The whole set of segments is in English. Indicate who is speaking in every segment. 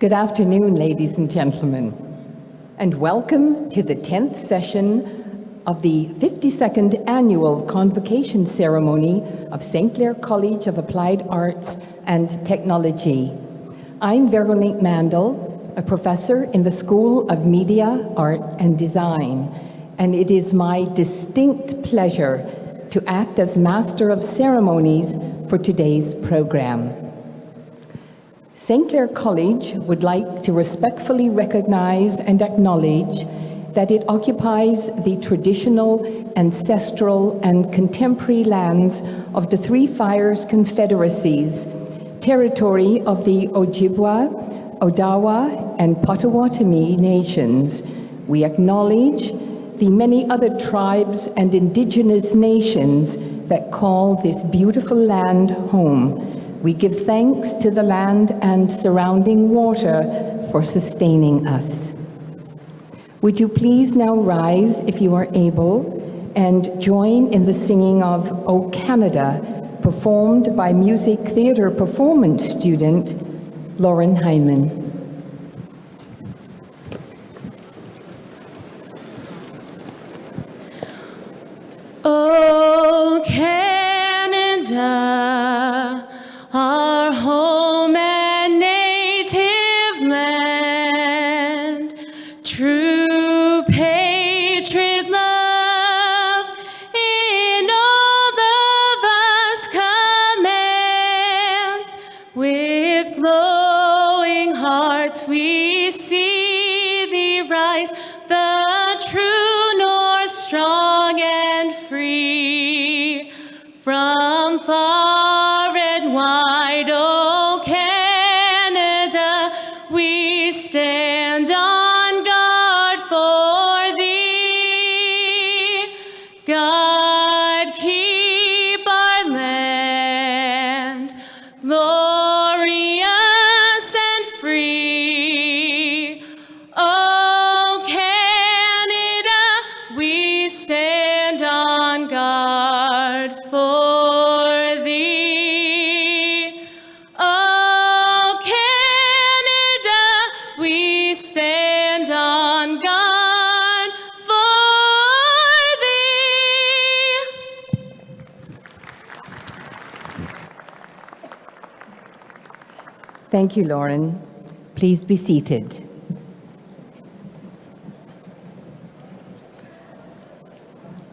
Speaker 1: Good afternoon, ladies and gentlemen, and welcome to the 10th session of the 52nd Annual Convocation Ceremony of St. Clair College of Applied Arts and Technology. I'm Veronique Mandel, a professor in the School of Media, Art and Design, and it is my distinct pleasure to act as Master of Ceremonies for today's program. St. Clair College would like to respectfully recognize and acknowledge that it occupies the traditional, ancestral, and contemporary lands of the Three Fires Confederacies, territory of the Ojibwa, Odawa, and Potawatomi nations. We acknowledge the many other tribes and indigenous nations that call this beautiful land home. We give thanks to the land and surrounding water for sustaining us. Would you please now rise, if you are able, and join in the singing of O Canada, performed by music theatre performance student Lauren Heineman.
Speaker 2: O Canada, our home and native land, true patriot love in all of us command. With glowing hearts we see thee rise, the true north, strong and free. From far and wide, O Canada, we stand on guard for thee. God, keep our land glorious and free. O Canada, we stand on guard for thee. O Canada, we stand on guard for thee.
Speaker 1: Thank you, Lauren. Please be seated.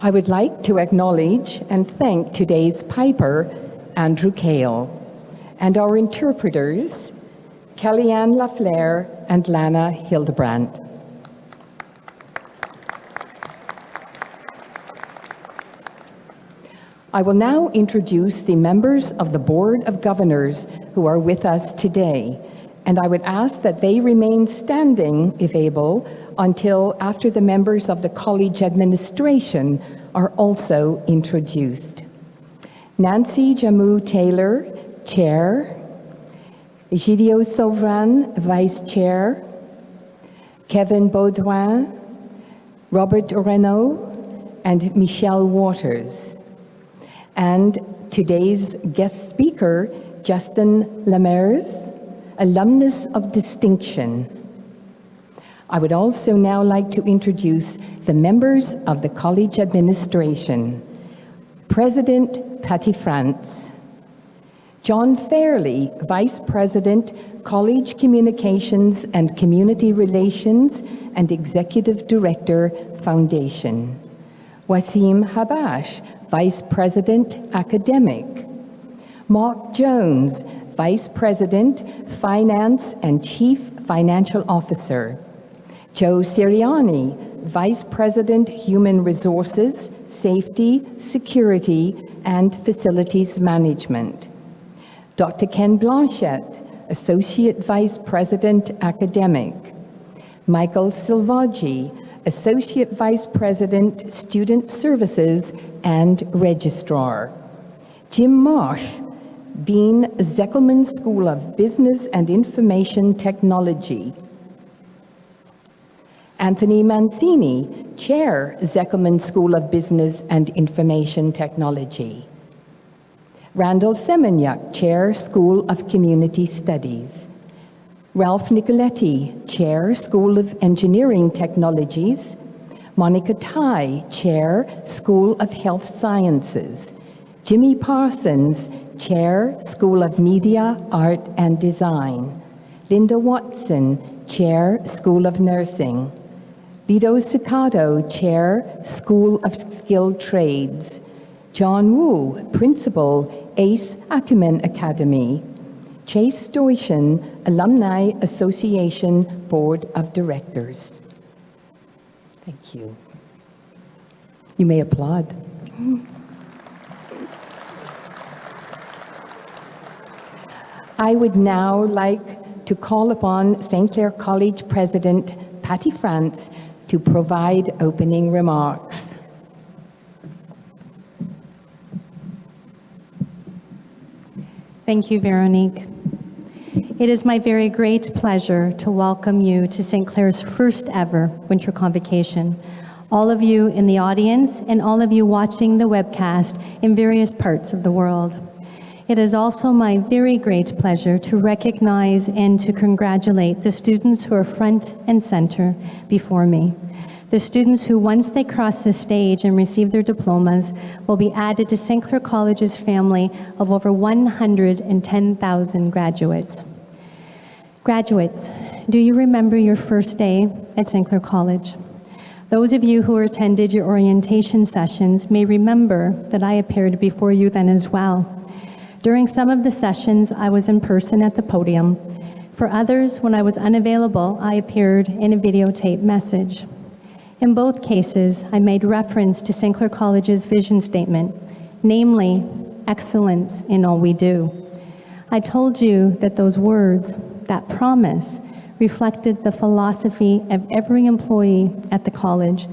Speaker 1: I would like to acknowledge and thank today's piper, Andrew Kale, and our interpreters, Kellyanne Lafleur and Lana Hildebrandt. I will now introduce the members of the Board of Governors who are with us today, and I would ask that they remain standing, if able, until after the members of the college administration are also introduced. Nancy Jamu-Taylor, Chair. Gidio Sauvran, Vice Chair. Kevin Baudouin, Robert Renaud, and Michelle Waters. And today's guest speaker, Justin Lemers, alumnus of distinction. I would also now like to introduce the members of the college administration. President Patty France. John Fairley, Vice President, College Communications and Community Relations and Executive Director, Foundation. Wasim Habash, Vice President, Academic. Mark Jones, Vice President, Finance and Chief Financial Officer. Joe Siriani, Vice President, Human Resources, Safety, Security, and Facilities Management. Dr. Ken Blanchette, Associate Vice President, Academic. Michael Silvaggi, Associate Vice President, Student Services and Registrar. Jim Marsh, Dean, Zeckelman School of Business and Information Technology. Anthony Mancini, Chair, Zeckelman School of Business and Information Technology. Randall Semenyak, Chair, School of Community Studies. Ralph Nicoletti, Chair, School of Engineering Technologies. Monica Tai, Chair, School of Health Sciences. Jimmy Parsons, Chair, School of Media, Art and Design. Linda Watson, Chair, School of Nursing. Vito Cicado, Chair, School of Skilled Trades. John Wu, Principal, ACE Acumen Academy. Chase Stoitian, Alumni Association Board of Directors. Thank you. You may applaud. I would now like to call upon St. Clair College President Patty France to provide opening remarks.
Speaker 3: Thank you, Veronique. It is my very great pleasure to welcome you to St. Clair's first ever Winter Convocation. All of you in the audience and all of you watching the webcast in various parts of the world. It is also my very great pleasure to recognize and to congratulate the students who are front and center before me. The students who, once they cross the stage and receive their diplomas, will be added to St. Clair College's family of over 110,000 graduates. Graduates, do you remember your first day at St. Clair College? Those of you who attended your orientation sessions may remember that I appeared before you then as well. During some of the sessions, I was in person at the podium. For others, when I was unavailable, I appeared in a videotape message. In both cases, I made reference to St. Clair College's vision statement, namely, excellence in all we do. I told you that those words, that promise, reflected the philosophy of every employee at the college,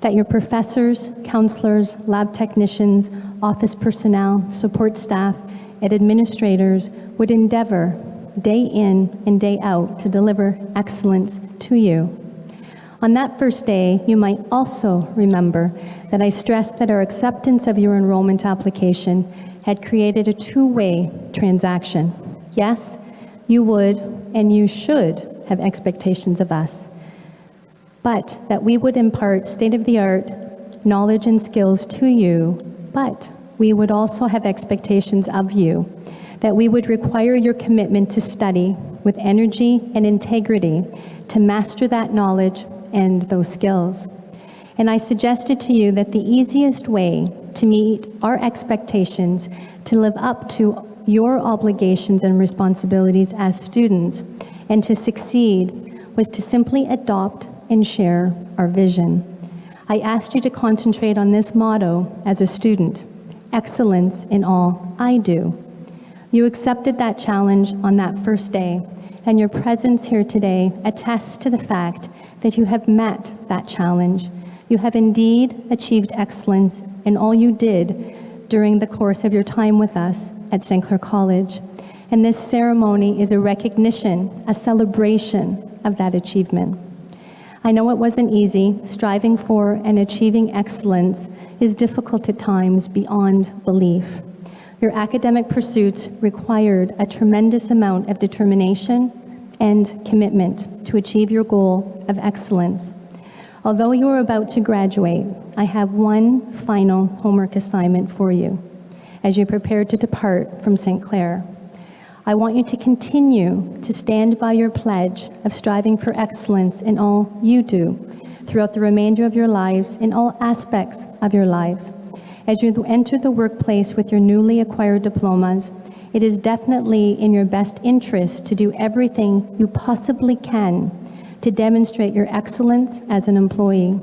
Speaker 3: that your professors, counselors, lab technicians, office personnel, support staff, and administrators would endeavor day in and day out to deliver excellence to you. On that first day, you might also remember that I stressed that our acceptance of your enrollment application had created a two-way transaction. Yes, you would and you should have expectations of us, but that we would impart state-of-the-art knowledge and skills to you, but we would also have expectations of you, that we would require your commitment to study with energy and integrity to master that knowledge and those skills. And I suggested to you that the easiest way to meet our expectations, to live up to your obligations and responsibilities as students, and to succeed was to simply adopt and share our vision. I asked you to concentrate on this motto as a student, excellence in all I do. You accepted that challenge on that first day, and your presence here today attests to the fact that you have met that challenge. You have indeed achieved excellence in all you did during the course of your time with us at St. Clair College. And this ceremony is a recognition, a celebration of that achievement. I know it wasn't easy. Striving for and achieving excellence is difficult at times beyond belief. Your academic pursuits required a tremendous amount of determination and commitment to achieve your goal of excellence. Although you are about to graduate, I have one final homework assignment for you as you prepare to depart from St. Clair. I want you to continue to stand by your pledge of striving for excellence in all you do throughout the remainder of your lives, in all aspects of your lives. As you enter the workplace with your newly acquired diplomas, it is definitely in your best interest to do everything you possibly can to demonstrate your excellence as an employee.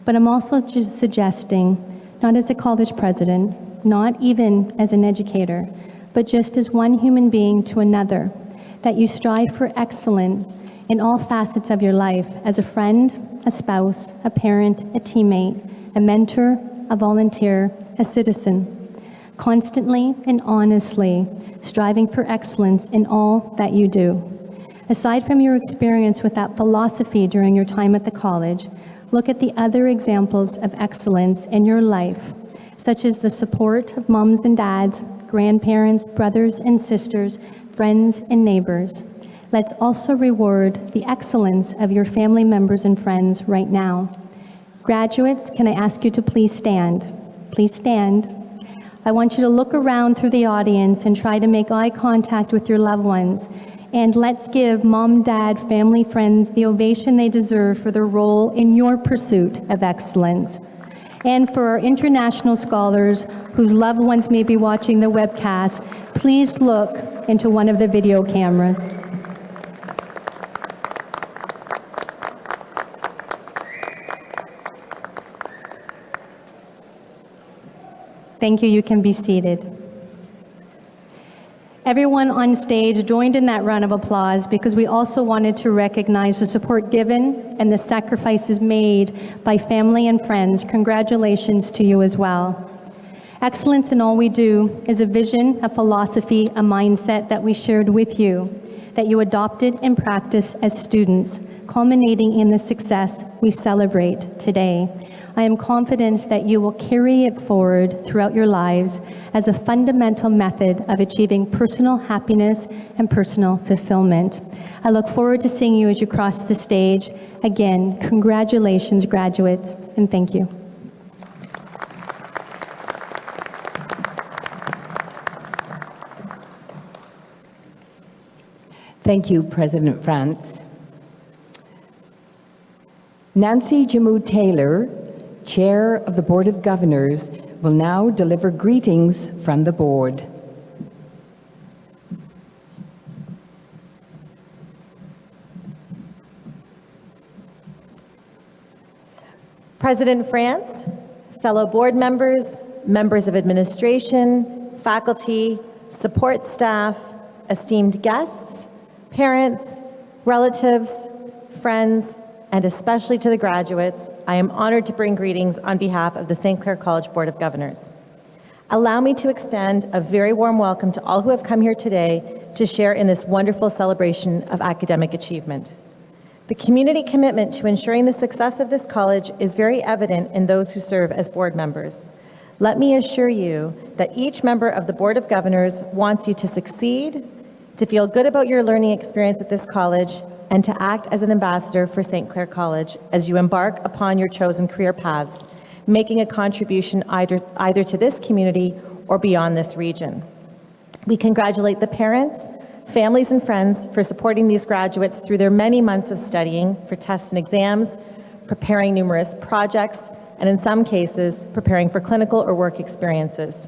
Speaker 3: But I'm also just suggesting, not as a college president, not even as an educator, but just as one human being to another, that you strive for excellence in all facets of your life, as a friend, a spouse, a parent, a teammate, a mentor, a volunteer, a citizen, constantly and honestly striving for excellence in all that you do. Aside from your experience with that philosophy during your time at the college, look at the other examples of excellence in your life, such as the support of moms and dads, grandparents, brothers and sisters, friends and neighbors. Let's also reward the excellence of your family members and friends right now. Graduates, can I ask you to please stand? Please stand. I want you to look around through the audience and try to make eye contact with your loved ones. And let's give mom, dad, family, friends the ovation they deserve for their role in your pursuit of excellence. And for our international scholars whose loved ones may be watching the webcast, please look into one of the video cameras. Thank you. You can be seated. Everyone on stage joined in that round of applause because we also wanted to recognize the support given and the sacrifices made by family and friends. Congratulations to you as well. Excellence in all we do is a vision, a philosophy, a mindset that we shared with you, that you adopted and practiced as students, culminating in the success we celebrate today. I am confident that you will carry it forward throughout your lives as a fundamental method of achieving personal happiness and personal fulfillment. I look forward to seeing you as you cross the stage. Again, congratulations, graduates, and thank you.
Speaker 1: Thank you, President France. Nancy Jamu Taylor, Chair of the Board of Governors, will now deliver greetings from the board.
Speaker 4: President France, fellow board members, members of administration, faculty, support staff, esteemed guests, parents, relatives, friends, and especially to the graduates, I am honored to bring greetings on behalf of the St. Clair College Board of Governors. Allow me to extend a very warm welcome to all who have come here today to share in this wonderful celebration of academic achievement. The community commitment to ensuring the success of this college is very evident in those who serve as board members. Let me assure you that each member of the Board of Governors wants you to succeed, to feel good about your learning experience at this college, and to act as an ambassador for St. Clair College as you embark upon your chosen career paths, making a contribution either to this community or beyond this region. We congratulate the parents, families, and friends for supporting these graduates through their many months of studying for tests and exams, preparing numerous projects, and in some cases, preparing for clinical or work experiences.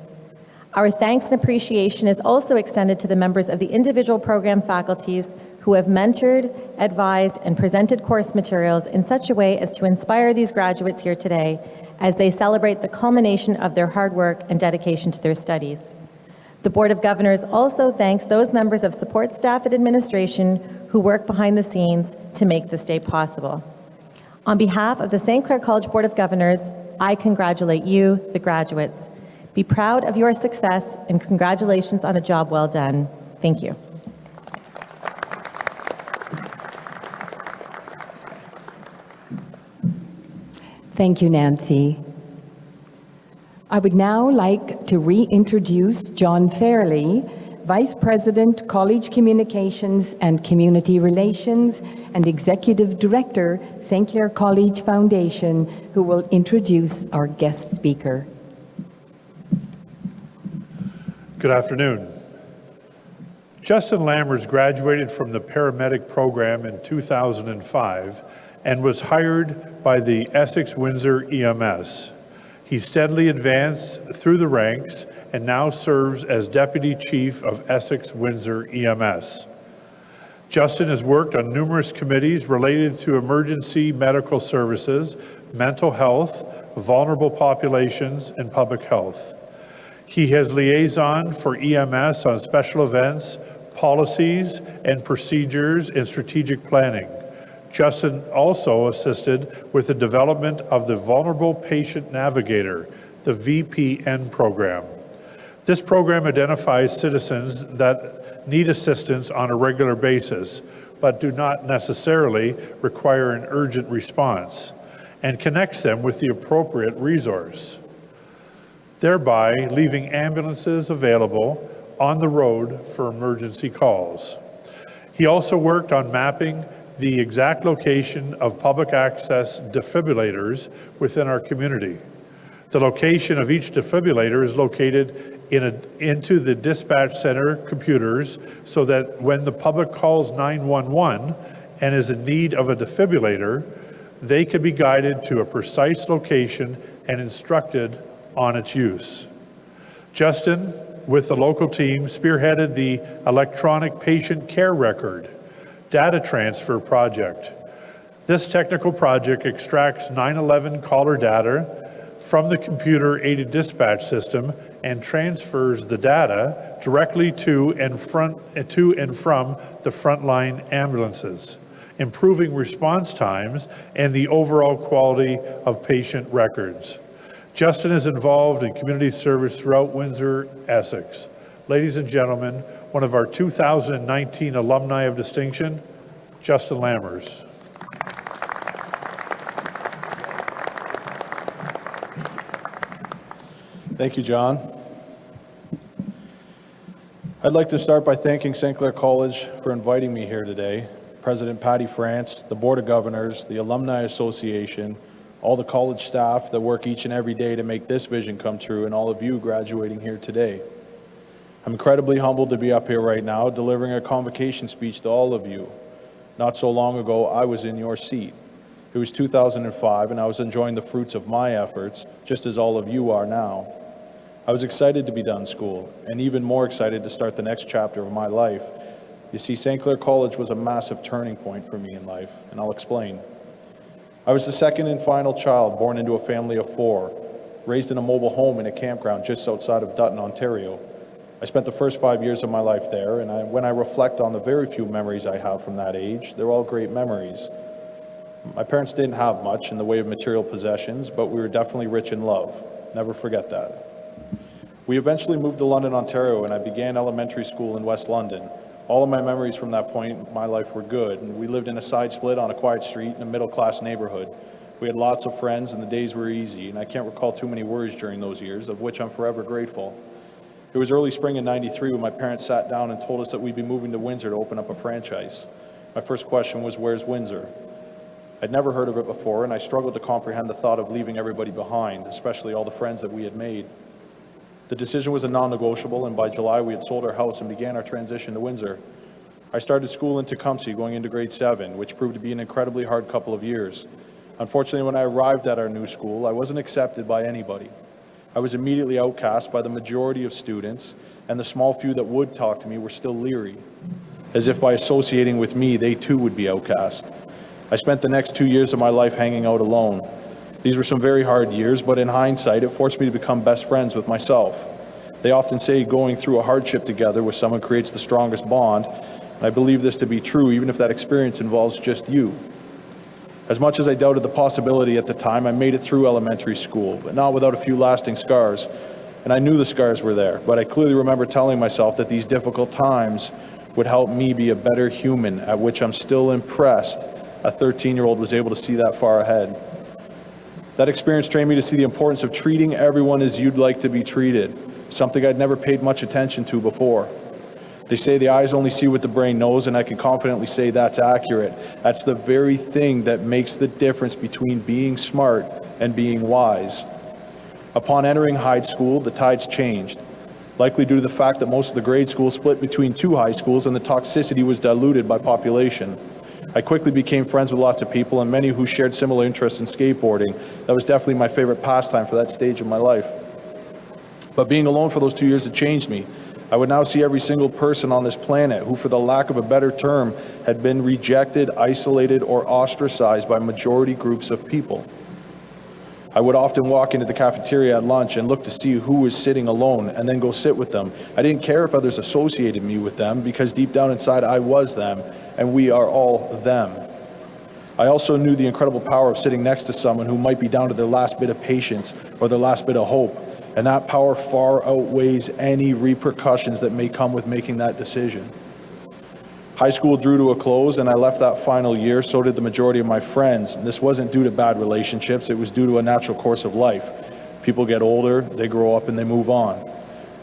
Speaker 4: Our thanks and appreciation is also extended to the members of the individual program faculties who have mentored, advised, and presented course materials in such a way as to inspire these graduates here today as they celebrate the culmination of their hard work and dedication to their studies. The Board of Governors also thanks those members of support staff and administration who work behind the scenes to make this day possible. On behalf of the St. Clair College Board of Governors, I congratulate you, the graduates. Be proud of your success and congratulations on a job well done. Thank you.
Speaker 1: Thank you, Nancy. I would now like to reintroduce John Fairley, Vice President, College Communications and Community Relations, and Executive Director, St. Clair College Foundation, who will introduce our guest speaker.
Speaker 5: Good afternoon. Justin Lammers graduated from the paramedic program in 2005 and was hired by the Essex-Windsor EMS. He steadily advanced through the ranks and now serves as Deputy Chief of Essex-Windsor EMS. Justin has worked on numerous committees related to emergency medical services, mental health, vulnerable populations, and public health. He has liaison for EMS on special events, policies, and procedures and strategic planning. Justin also assisted with the development of the Vulnerable Patient Navigator, the VPN program. This program identifies citizens that need assistance on a regular basis, but do not necessarily require an urgent response, and connects them with the appropriate resource, thereby leaving ambulances available on the road for emergency calls. He also worked on mapping the exact location of public access defibrillators within our community. The location of each defibrillator is located into the dispatch center computers so that when the public calls 911 and is in need of a defibrillator, they can be guided to a precise location and instructed on its use. Justin, with the local team, spearheaded the electronic patient care record data transfer project. This technical project extracts 911 caller data from the computer-aided dispatch system and transfers the data directly to and from the frontline ambulances, improving response times and the overall quality of patient records. Justin is involved in community service throughout Windsor, Essex. Ladies and gentlemen, one of our 2019 Alumni of Distinction, Justin Lammers.
Speaker 6: Thank you, John. I'd like to start by thanking St. Clair College for inviting me here today. President Patty France, the Board of Governors, the Alumni Association, all the college staff that work each and every day to make this vision come true, and all of you graduating here today. I'm incredibly humbled to be up here right now delivering a convocation speech to all of you. Not so long ago, I was in your seat. It was 2005, and I was enjoying the fruits of my efforts, just as all of you are now. I was excited to be done school, and even more excited to start the next chapter of my life. You see, St. Clair College was a massive turning point for me in life, and I'll explain. I was the second and final child born into a family of 4, raised in a mobile home in a campground just outside of Dutton, Ontario. I spent the first 5 years of my life there, and when I reflect on the very few memories I have from that age, they're all great memories. My parents didn't have much in the way of material possessions, but we were definitely rich in love. Never forget that. We eventually moved to London, Ontario, and I began elementary school in West London. All of my memories from that point in my life were good, and we lived in a side split on a quiet street in a middle-class neighborhood. We had lots of friends, and the days were easy, and I can't recall too many worries during those years, of which I'm forever grateful. It was early spring in '93 when my parents sat down and told us that we'd be moving to Windsor to open up a franchise. My first question was, where's Windsor? I'd never heard of it before, and I struggled to comprehend the thought of leaving everybody behind, especially all the friends that we had made. The decision was a non-negotiable, and by July we had sold our house and began our transition to Windsor. I started school in Tecumseh going into grade 7, which proved to be an incredibly hard couple of years. Unfortunately, when I arrived at our new school, I wasn't accepted by anybody. I was immediately outcast by the majority of students, and the small few that would talk to me were still leery, as if by associating with me, they too would be outcast. I spent the next 2 years of my life hanging out alone. These were some very hard years, but in hindsight, it forced me to become best friends with myself. They often say going through a hardship together with someone creates the strongest bond. And I believe this to be true, even if that experience involves just you. As much as I doubted the possibility at the time, I made it through elementary school, but not without a few lasting scars. And I knew the scars were there, but I clearly remember telling myself that these difficult times would help me be a better human, at which I'm still impressed a 13-year-old was able to see that far ahead. That experience trained me to see the importance of treating everyone as you'd like to be treated, something I'd never paid much attention to before. They say the eyes only see what the brain knows, and I can confidently say that's accurate. That's the very thing that makes the difference between being smart and being wise. Upon entering high school, the tides changed, likely due to the fact that most of the grade schools split between 2 high schools and the toxicity was diluted by population. I quickly became friends with lots of people, and many who shared similar interests in skateboarding. That was definitely my favorite pastime for that stage of my life. But being alone for those 2 years had changed me. I would now see every single person on this planet who, for the lack of a better term, had been rejected, isolated, or ostracized by majority groups of people. I would often walk into the cafeteria at lunch and look to see who was sitting alone and then go sit with them. I didn't care if others associated me with them, because deep down inside I was them, and we are all them. I also knew the incredible power of sitting next to someone who might be down to their last bit of patience or their last bit of hope, and that power far outweighs any repercussions that may come with making that decision. High school drew to a close, and I left that final year. So did the majority of my friends. And this wasn't due to bad relationships. It was due to a natural course of life. People get older, they grow up, and they move on.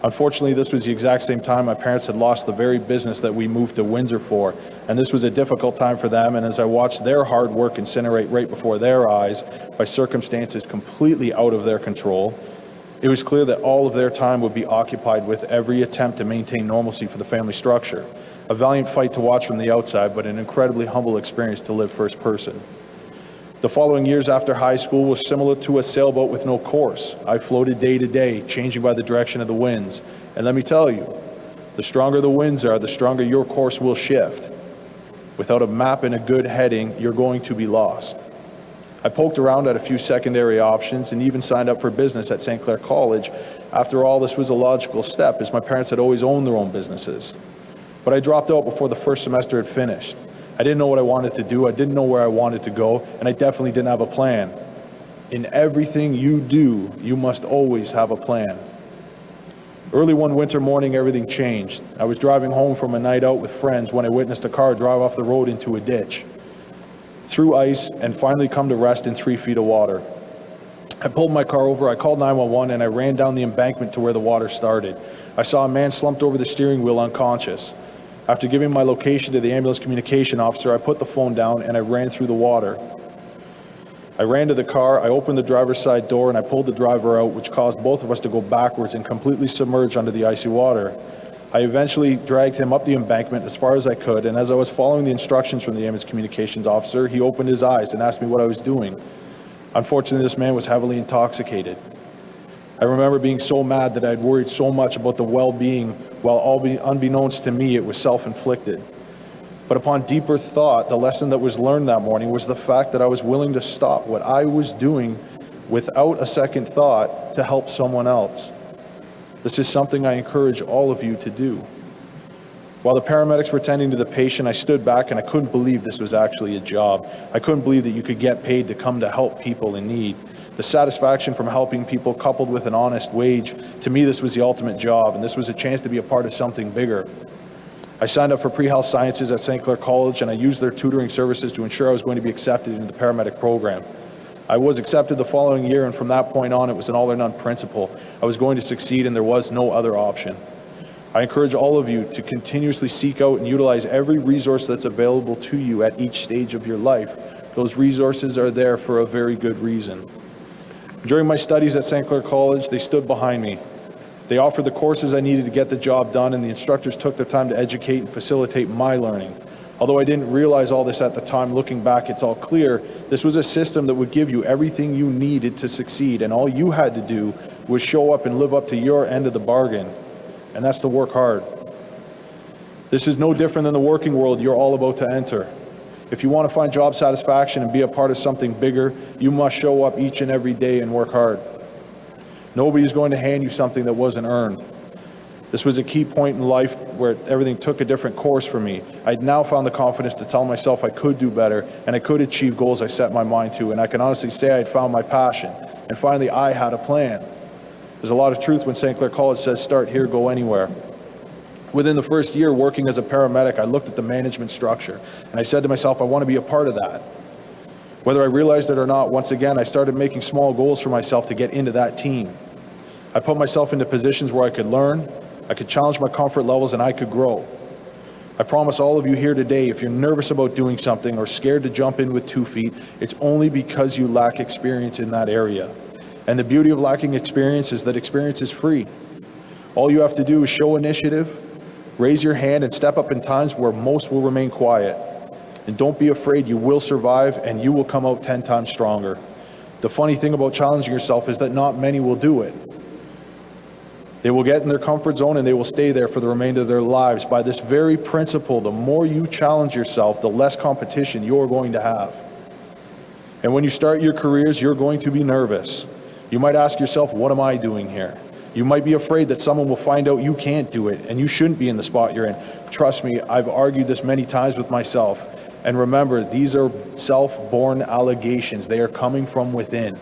Speaker 6: Unfortunately, this was the exact same time my parents had lost the very business that we moved to Windsor for, and this was a difficult time for them, and as I watched their hard work incinerate right before their eyes by circumstances completely out of their control, it was clear that all of their time would be occupied with every attempt to maintain normalcy for the family structure. A valiant fight to watch from the outside, but an incredibly humble experience to live first person. The following years after high school was similar to a sailboat with no course. I floated day to day, changing by the direction of the winds. And let me tell you, the stronger the winds are, the stronger your course will shift. Without a map and a good heading, you're going to be lost. I poked around at a few secondary options and even signed up for business at St. Clair College. After all, this was a logical step, as my parents had always owned their own businesses. But I dropped out before the first semester had finished. I didn't know what I wanted to do, I didn't know where I wanted to go, and I definitely didn't have a plan. In everything you do, you must always have a plan. Early one winter morning, everything changed. I was driving home from a night out with friends when I witnessed a car drive off the road into a ditch, through ice, and finally come to rest in 3 feet of water. I pulled my car over, I called 911, and I ran down the embankment to where the water started. I saw a man slumped over the steering wheel unconscious. After giving my location to the ambulance communication officer, I put the phone down and I ran through the water. I ran to the car, I opened the driver's side door, and I pulled the driver out, which caused both of us to go backwards and completely submerge under the icy water. I eventually dragged him up the embankment as far as I could, and as I was following the instructions from the ambulance communications officer, he opened his eyes and asked me what I was doing. Unfortunately, this man was heavily intoxicated. I remember being so mad that I had worried so much about the well-being, while unbeknownst to me, it was self-inflicted. But upon deeper thought, the lesson that was learned that morning was the fact that I was willing to stop what I was doing without a second thought to help someone else. This is something I encourage all of you to do. While the paramedics were tending to the patient, I stood back and I couldn't believe this was actually a job. I couldn't believe that you could get paid to come to help people in need. The satisfaction from helping people coupled with an honest wage, to me this was the ultimate job, and this was a chance to be a part of something bigger. I signed up for pre-health sciences at St. Clair College, and I used their tutoring services to ensure I was going to be accepted into the paramedic program. I was accepted the following year, and from that point on, it was an all or none principle. I was going to succeed, and there was no other option. I encourage all of you to continuously seek out and utilize every resource that's available to you at each stage of your life. Those resources are there for a very good reason. During my studies at St. Clair College, they stood behind me. They offered the courses I needed to get the job done, and the instructors took the time to educate and facilitate my learning. Although I didn't realize all this at the time, looking back, it's all clear. This was a system that would give you everything you needed to succeed, and all you had to do was show up and live up to your end of the bargain, and that's to work hard. This is no different than the working world you're all about to enter. If you want to find job satisfaction and be a part of something bigger, you must show up each and every day and work hard. Nobody's going to hand you something that wasn't earned. This was a key point in life where everything took a different course for me. I'd now found the confidence to tell myself I could do better and I could achieve goals I set my mind to, and I can honestly say I'd found my passion. And finally, I had a plan. There's a lot of truth when St. Clair College says, start here, go anywhere. Within the first year working as a paramedic, I looked at the management structure, and I said to myself, I want to be a part of that. Whether I realized it or not, once again, I started making small goals for myself to get into that team. I put myself into positions where I could learn, I could challenge my comfort levels, and I could grow. I promise all of you here today, if you're nervous about doing something or scared to jump in with 2 feet, it's only because you lack experience in that area. And the beauty of lacking experience is that experience is free. All you have to do is show initiative, raise your hand, and step up in times where most will remain quiet. And don't be afraid, you will survive and you will come out 10 times stronger. The funny thing about challenging yourself is that not many will do it. They will get in their comfort zone and they will stay there for the remainder of their lives. By this very principle, the more you challenge yourself, the less competition you're going to have. And when you start your careers, you're going to be nervous. You might ask yourself, what am I doing here? You might be afraid that someone will find out you can't do it and you shouldn't be in the spot you're in. Trust me, I've argued this many times with myself. And remember, these are self-born allegations. They are coming from within.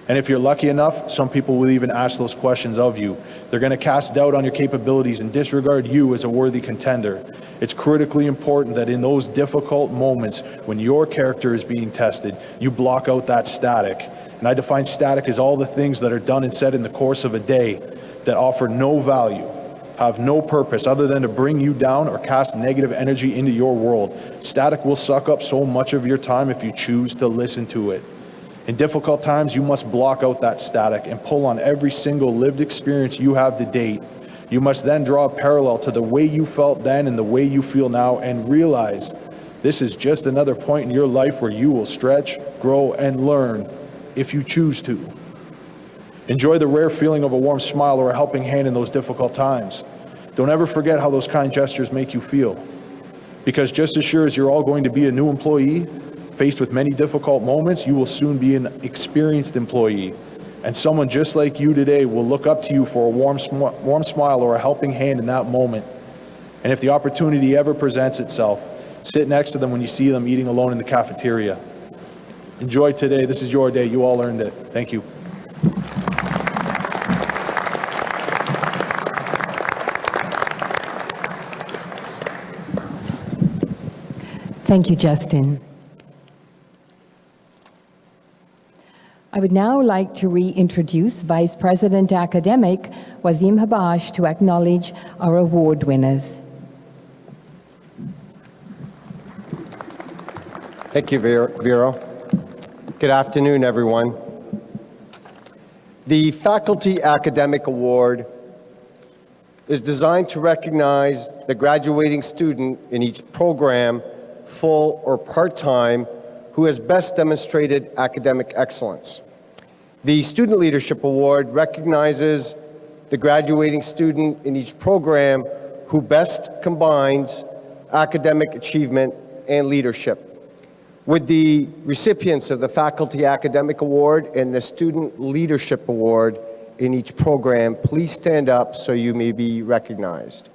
Speaker 6: And if you're lucky enough, some people will even ask those questions of you. They're going to cast doubt on your capabilities and disregard you as a worthy contender. It's critically important that in those difficult moments when your character is being tested, you block out that static. And I define static as all the things that are done and said in the course of a day that offer no value. have no purpose other than to bring you down or cast negative energy into your world. Static will suck up so much of your time if you choose to listen to it. In difficult times, you must block out that static and pull on every single lived experience you have to date. You must then draw a parallel to the way you felt then and the way you feel now, and realize this is just another point in your life where you will stretch, grow, and learn if you choose to. Enjoy the rare feeling of a warm smile or a helping hand in those difficult times. Don't ever forget how those kind gestures make you feel. Because just as sure as you're all going to be a new employee, faced with many difficult moments, you will soon be an experienced employee. And someone just like you today will look up to you for a warm smile or a helping hand in that moment. And if the opportunity ever presents itself, sit next to them when you see them eating alone in the cafeteria. Enjoy today. This is your day. You all earned it. Thank you.
Speaker 1: Thank you, Justin. I would now like to reintroduce Vice President Academic Wasim Habash to acknowledge our award winners.
Speaker 7: Thank you, Vero. Good afternoon, everyone. The Faculty Academic Award is designed to recognize the graduating student in each program, full or part-time, who has best demonstrated academic excellence. The Student Leadership Award recognizes the graduating student in each program who best combines academic achievement and leadership. Would the recipients of the Faculty Academic Award and the Student Leadership Award in each program please stand up so you may be recognized?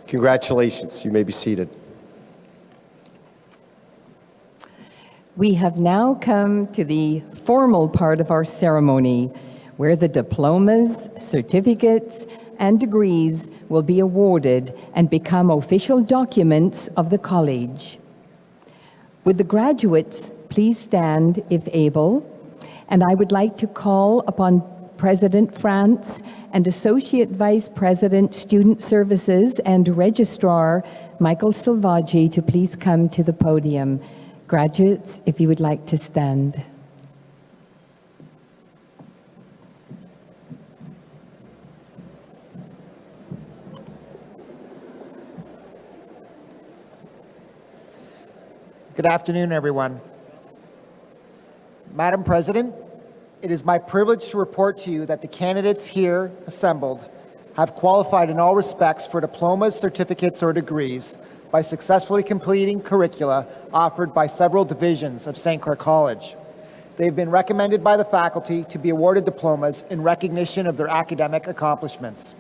Speaker 7: Congratulations. You may be seated.
Speaker 1: We have now come to the formal part of our ceremony, where the diplomas, certificates, and degrees will be awarded and become official documents of the college. Would the graduates please stand if able? And I would like to call upon President France and Associate Vice President Student Services and Registrar Michael Silvaggi to please come to the podium. Graduates, if you would like to stand.
Speaker 8: Good afternoon, everyone. Madam President, it is my privilege to report to you that the candidates here assembled have qualified in all respects for diplomas, certificates, or degrees by successfully completing curricula offered by several divisions of St. Clair College. They've been recommended by the faculty to be awarded diplomas in recognition of their academic accomplishments.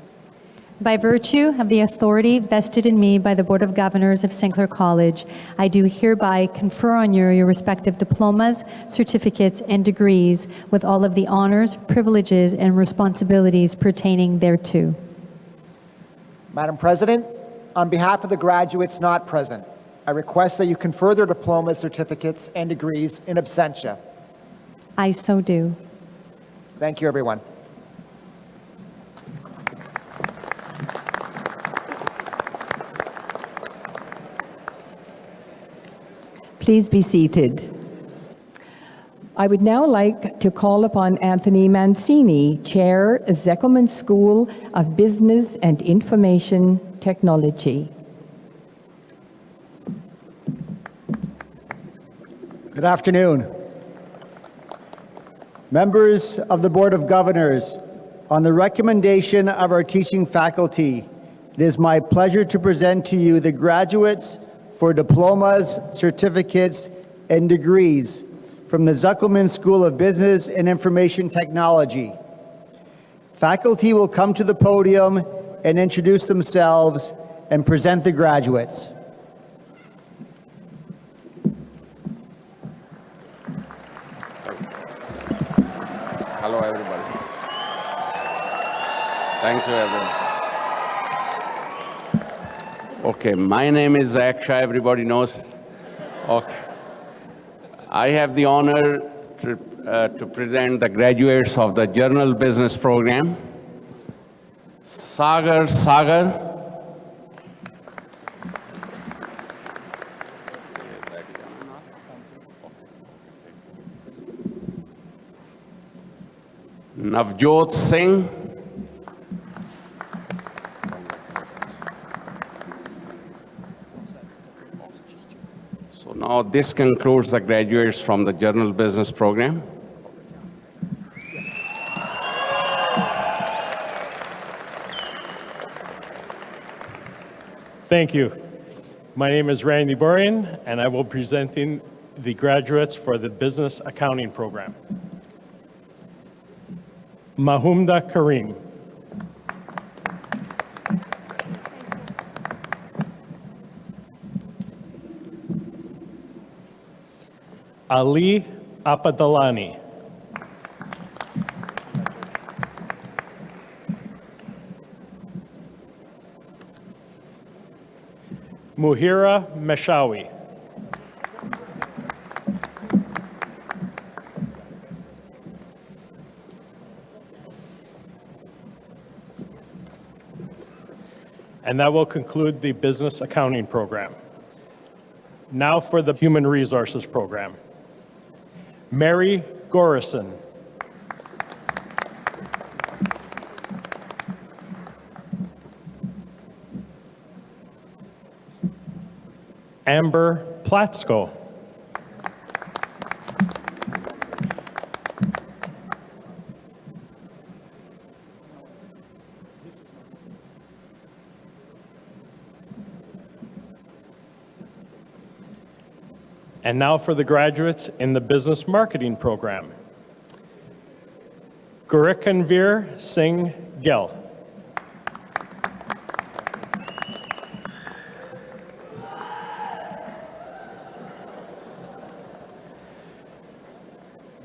Speaker 3: By virtue of the authority vested in me by the Board of Governors of St. Clair College, I do hereby confer on you your respective diplomas, certificates, and degrees with all of the honors, privileges, and responsibilities pertaining thereto.
Speaker 8: Madam President, on behalf of the graduates not present, I request that you confer their diplomas, certificates, and degrees in absentia.
Speaker 3: I so do.
Speaker 8: Thank you, everyone.
Speaker 1: Please be seated. I would now like to call upon Anthony Mancini, Chair, Zeckelman School of Business and Information Technology.
Speaker 9: Good afternoon. Members of the Board of Governors, on the recommendation of our teaching faculty, it is my pleasure to present to you the graduates for diplomas, certificates, and degrees from the Zeckelman School of Business and Information Technology. Faculty will come to the podium and introduce themselves and present the graduates.
Speaker 10: Hello, everybody. Thank you, everyone. Okay, my name is Akshay, everybody knows. Okay. I have the honor to present the graduates of the Journal Business Program. Sagar, Navjot Singh, so now this concludes the graduates from the Journal Business Program.
Speaker 11: Thank you. My name is Randy Borian, and I will be presenting the graduates for the Business Accounting Program. Mahumda Karim. Ali Apadalani. Muhira Meshawi. And that will conclude the Business Accounting Program. Now for the Human Resources Program. Mary Gorison. Amber Platsko. And now for the graduates in the Business Marketing Program. Gurikanveer Singh Gill.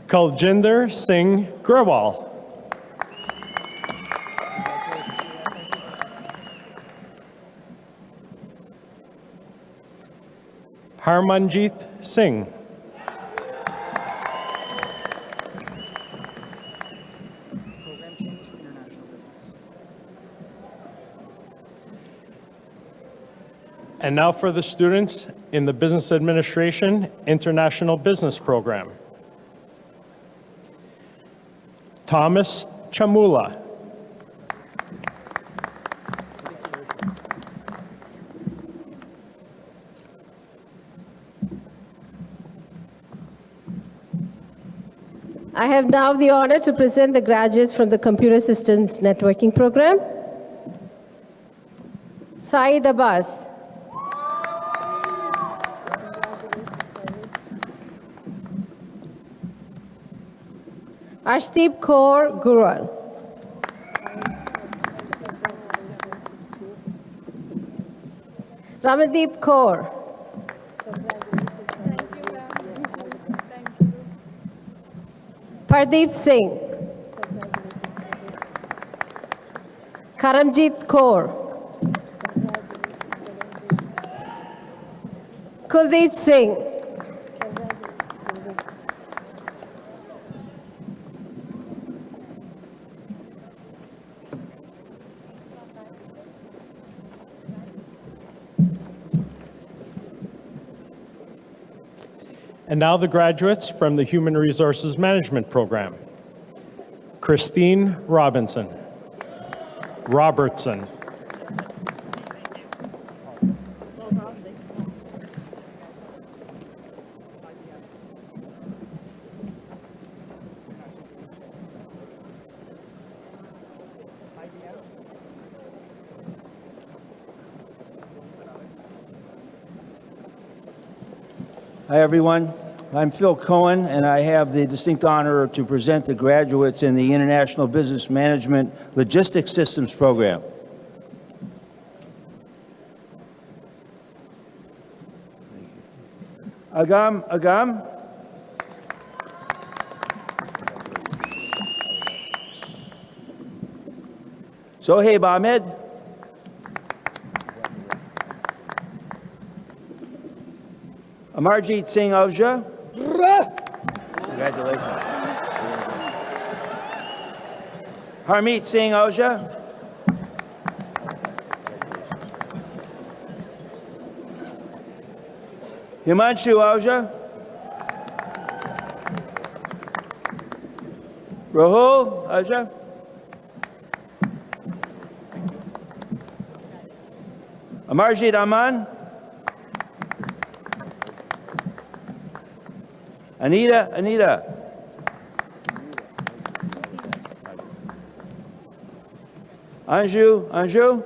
Speaker 11: Kuljinder Singh Grewal. Harmanjeet Singh. And now for the students in the Business Administration International Business Program. Thomas Chamula.
Speaker 12: I have now the honor to present the graduates from the Computer Systems Networking Program. Saeed Abbas. Arshdeep Kaur Gurwal. Ramandeep Kaur. Pardeep Singh. Karamjeet Kaur. Kuldeep Singh.
Speaker 11: And now the graduates from the Human Resources Management Program. Christine Robertson.
Speaker 13: Hi, everyone. I'm Phil Cohen, and I have the distinct honor to present the graduates in the International Business Management Logistics Systems Program. Agam. Sohaib Ahmed. Amarjit Singh Ahuja. Congratulations. Harmeet Singh Ahuja. Himanshu Ahuja. Rahul Ahuja. Amarjit Aman. Anita. Anju.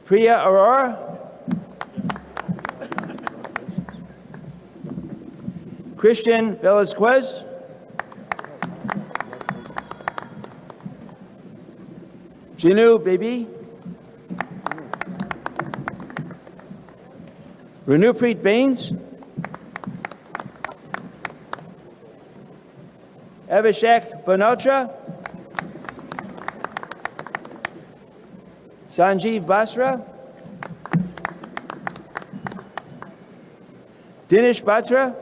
Speaker 13: Priya Aurora. Christian Velasquez. Jinu Baby. Renupreet Bains. Abhishek Banotra. Sanjeev Basra. Dinesh Batra.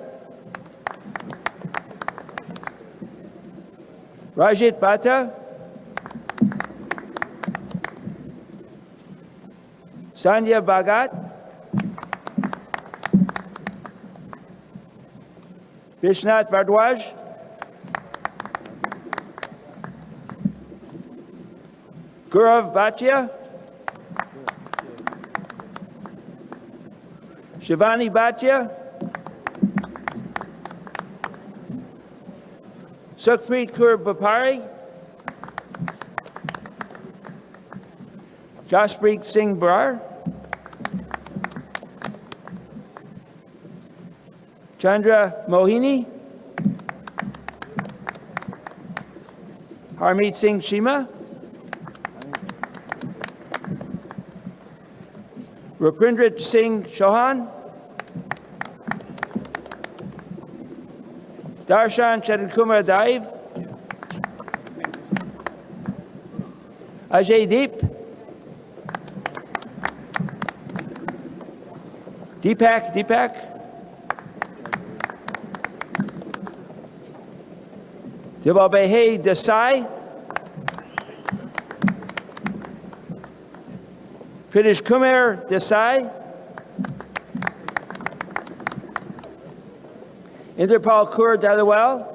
Speaker 13: Rajit Bhatta. Sanya Bhagat. Vishnath Bhardwaj. Gaurav Bhatia. Shivani Bhatia. Sukhpreet Kaur Bapari. Jaspreet Singh Brar. Chandra Mohini. Harmeet Singh Shima. Rupindra Singh Chauhan. Darshan Charankumar Daiv. Ajay Deep. Deepak. Devabehe Desai. Pritish Kumar Desai. Inderpal Kaur Daliwal.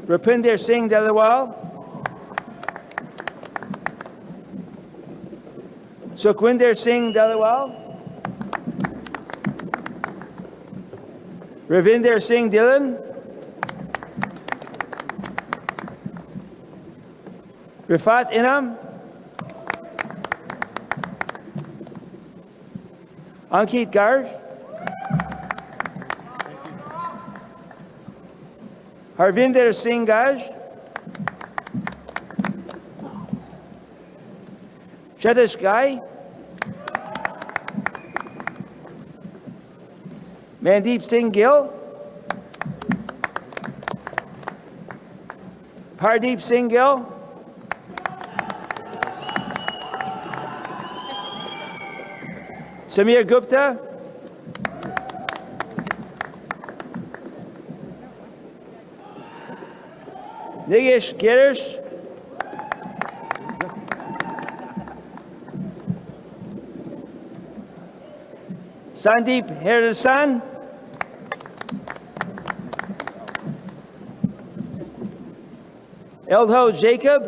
Speaker 13: Rupinder Singh Daliwal. Sukhwinder Singh Daliwal. Ravinder Singh Dhillon. Rifat Inam. Ankit Garg. Harvinder Singh Gaj. Chetish Gai. Mandeep Singh Gill. Pardeep Singh Gill. Samir Gupta. Nigesh Girish. Sandeep Heridasan. Eldho Jacob.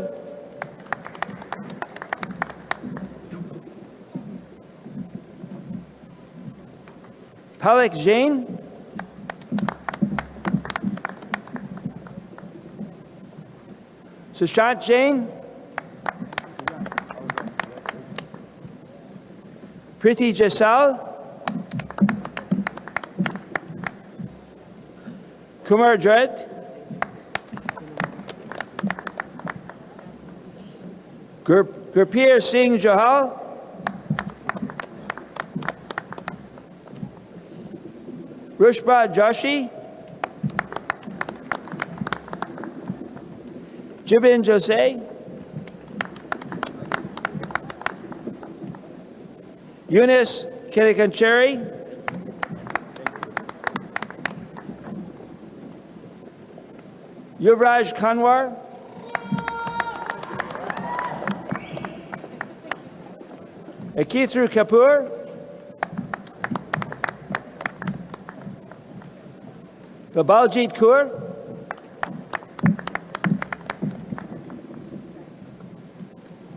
Speaker 13: Palak Jain. Sushant Jain. Priti Jasal. Kumar Dred. Gurpreet Singh Johal. Rushba Joshi. Jibin Jose. Eunice Kirikancheri. Yuvraj Kanwar. Akithru Kapoor. Babaljit Kaur.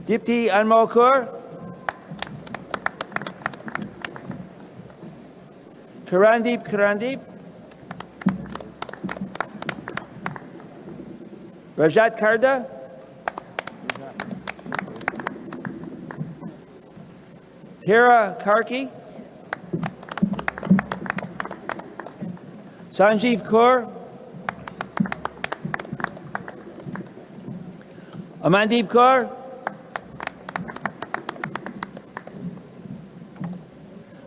Speaker 13: Dipti Anmol Kaur. Karandeep. Rajat Karda. Hira Karki. Sanjeev Kaur. Amandeep Kaur.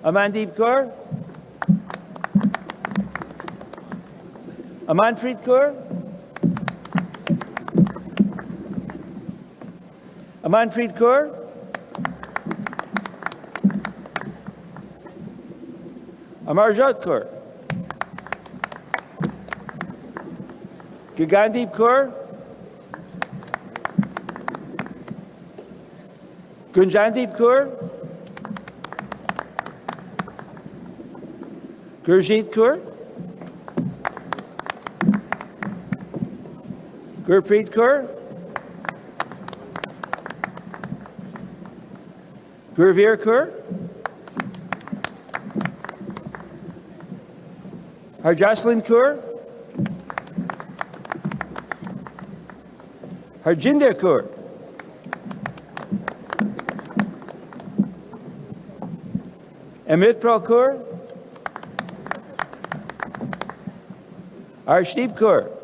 Speaker 13: Amandeep Kaur. Amanpreet Kaur. Amanpreet Kaur. Amarjot Kaur. Gagandeep Kaur. Gunjandeep Kaur. Gurjeet Kaur. Gurpreet Kaur. Gurveer Kaur. Harjaslin Kaur. Harjinder Kaur. Amitpal Kaur. Arshdeep Kaur.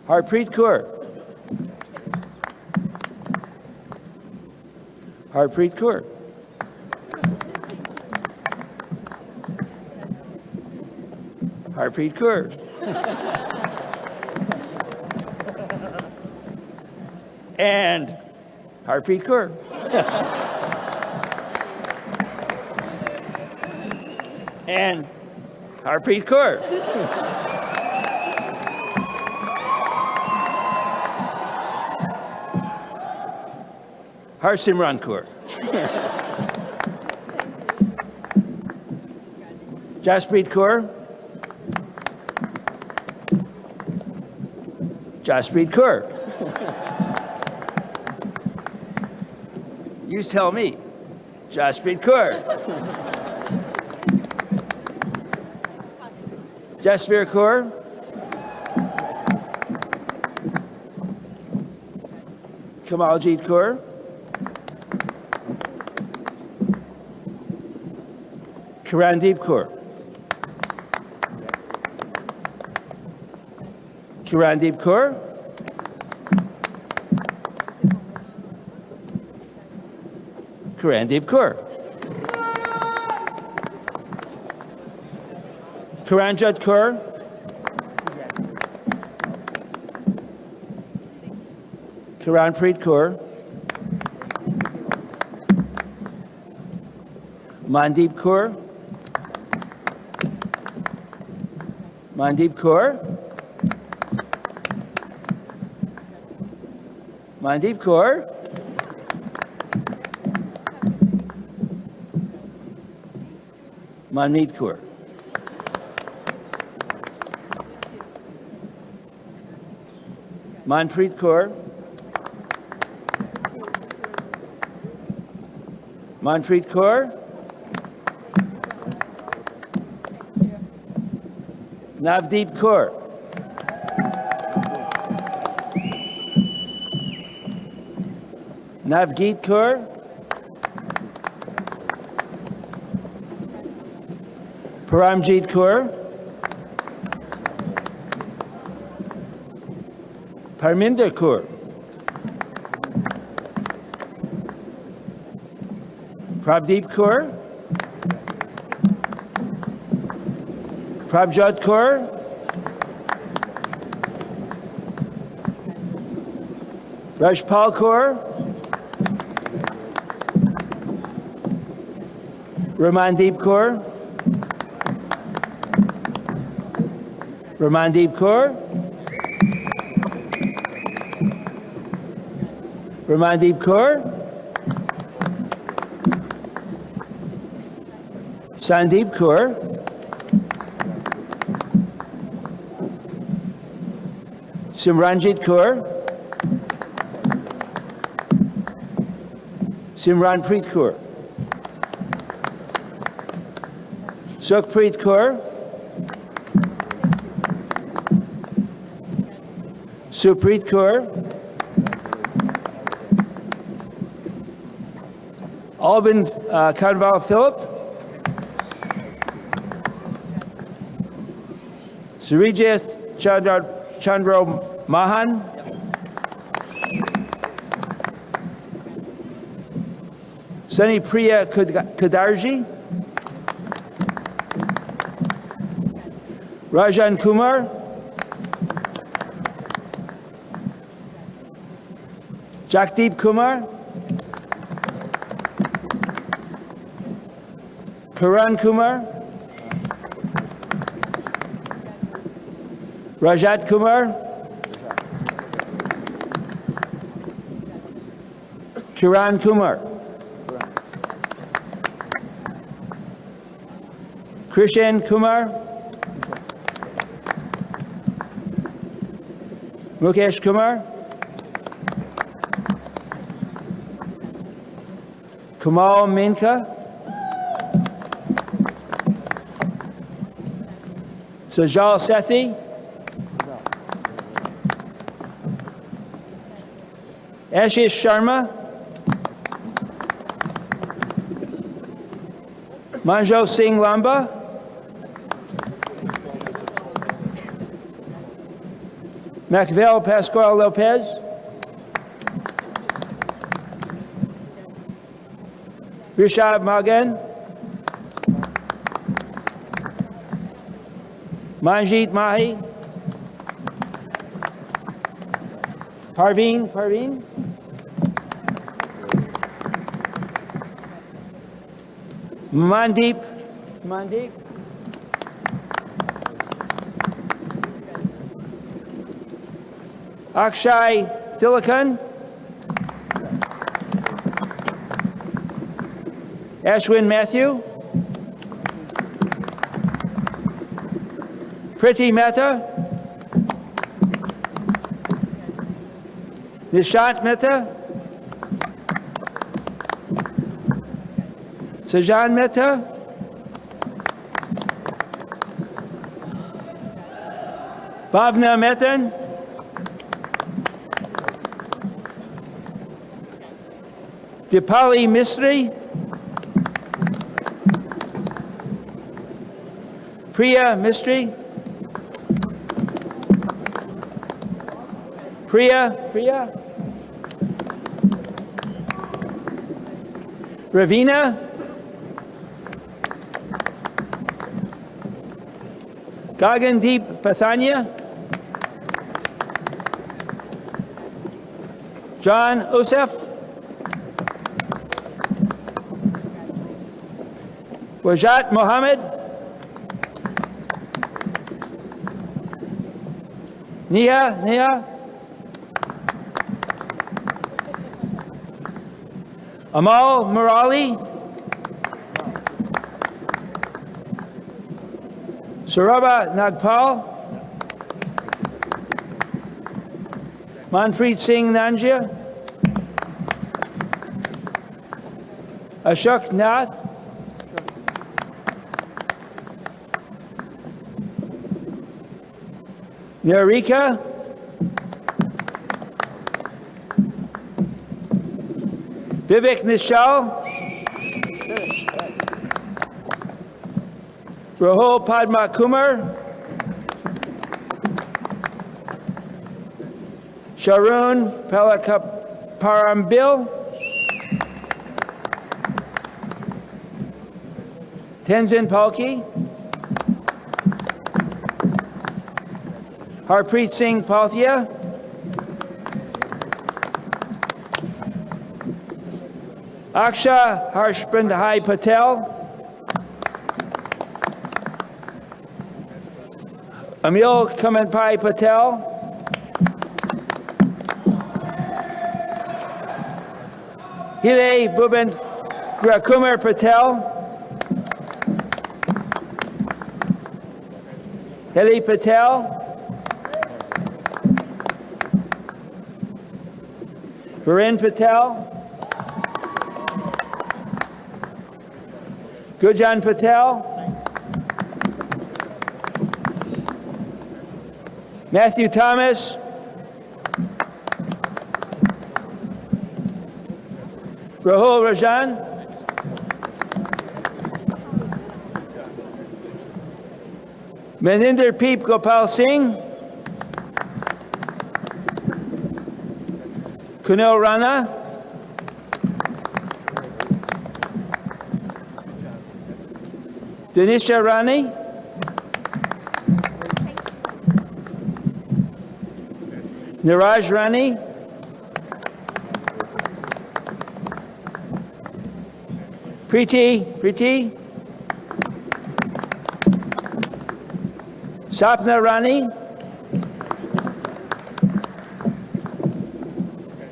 Speaker 13: Harpreet Kaur. Harpreet Kaur. Harpreet Kaur. And Harpreet Kaur. And Harpreet Kaur. Harsimran Kaur. Jaspreet Kaur. Jaspreet Kaur. You tell me. Jaspreet Kaur. Jasveer Kaur. Kamaljit Kaur. Karandeep Kaur. Karandeep Kaur. Karandeep Kaur. Karanjot Kaur. Karanpreet Kaur. Mandeep Kaur. Mandeep Kaur. Mandeep Kaur. Manmeet Kaur. Manpreet Kaur. Manpreet Kaur. Navdeep Kaur. Navgeet Kaur. Paramjeet Kaur. Parminder Kaur. Prabdeep Kaur. Prabjot Kaur. Rajpal Kaur. Ramandeep Kaur. Ramandeep Kaur. Ramandeep Kaur. Sandeep Kaur. Simranjit Kaur. Simranpreet Kaur. Sukhpreet Kaur. Supreet Kaur. Albin Carnival Philip. Surijith Chandra Mahan. Sunny Priya Kadarji. Rajan Kumar. Jakdeep Kumar. Karan Kumar. Rajat Kumar. Kiran Kumar. Krishan Kumar. Mukesh Kumar. Kamal Minka. Sajal Sethi. Ashish Sharma. Manjo Singh Lamba. Macvel Pascual Lopez. Rishab Magan. Manjit Mahi. Parveen. Mandeep. Akshay Thilakan. Ashwin Matthew. Priti Mehta. Nishant Mehta. Sajan Mehta. Bhavna Mehta. Dipali Mistry. Priya Mistry. Priya. Ravina. Gagandeep Pathania. John Osef. Wajat Mohammed. Nia. Amal Murali. Saurabh Nagpal. Manpreet Singh Nanjia. Ashok Nath. Narika. Vivek Nishal. Rahul Padma Kumar. Sharon Palakaparambil. Tenzin Palki. Harpreet Singh Palthia. Aksha Harshbandhai Patel. Amil Kamanpai Patel. Hile Bhuban Kumar Patel. Heli Patel. Viren Patel. Gujan Patel. Matthew Thomas. Rahul Rajan. Maninder Peep Gopal Singh. Kunal Rana. Denisha Rani. Niraj Rani. Preeti. Sapna Rani.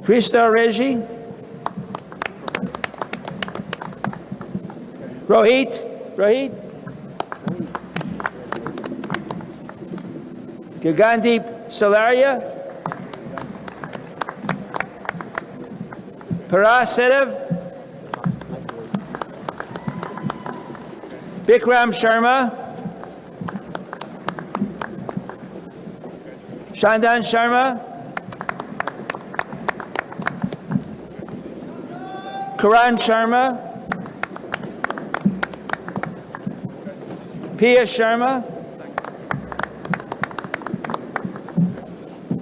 Speaker 13: Krista Reggie. Rohit. Gagandip Salaria. Paras Sedev. Bikram Sharma. Shandan Sharma. Karan Sharma. Pia Sharma.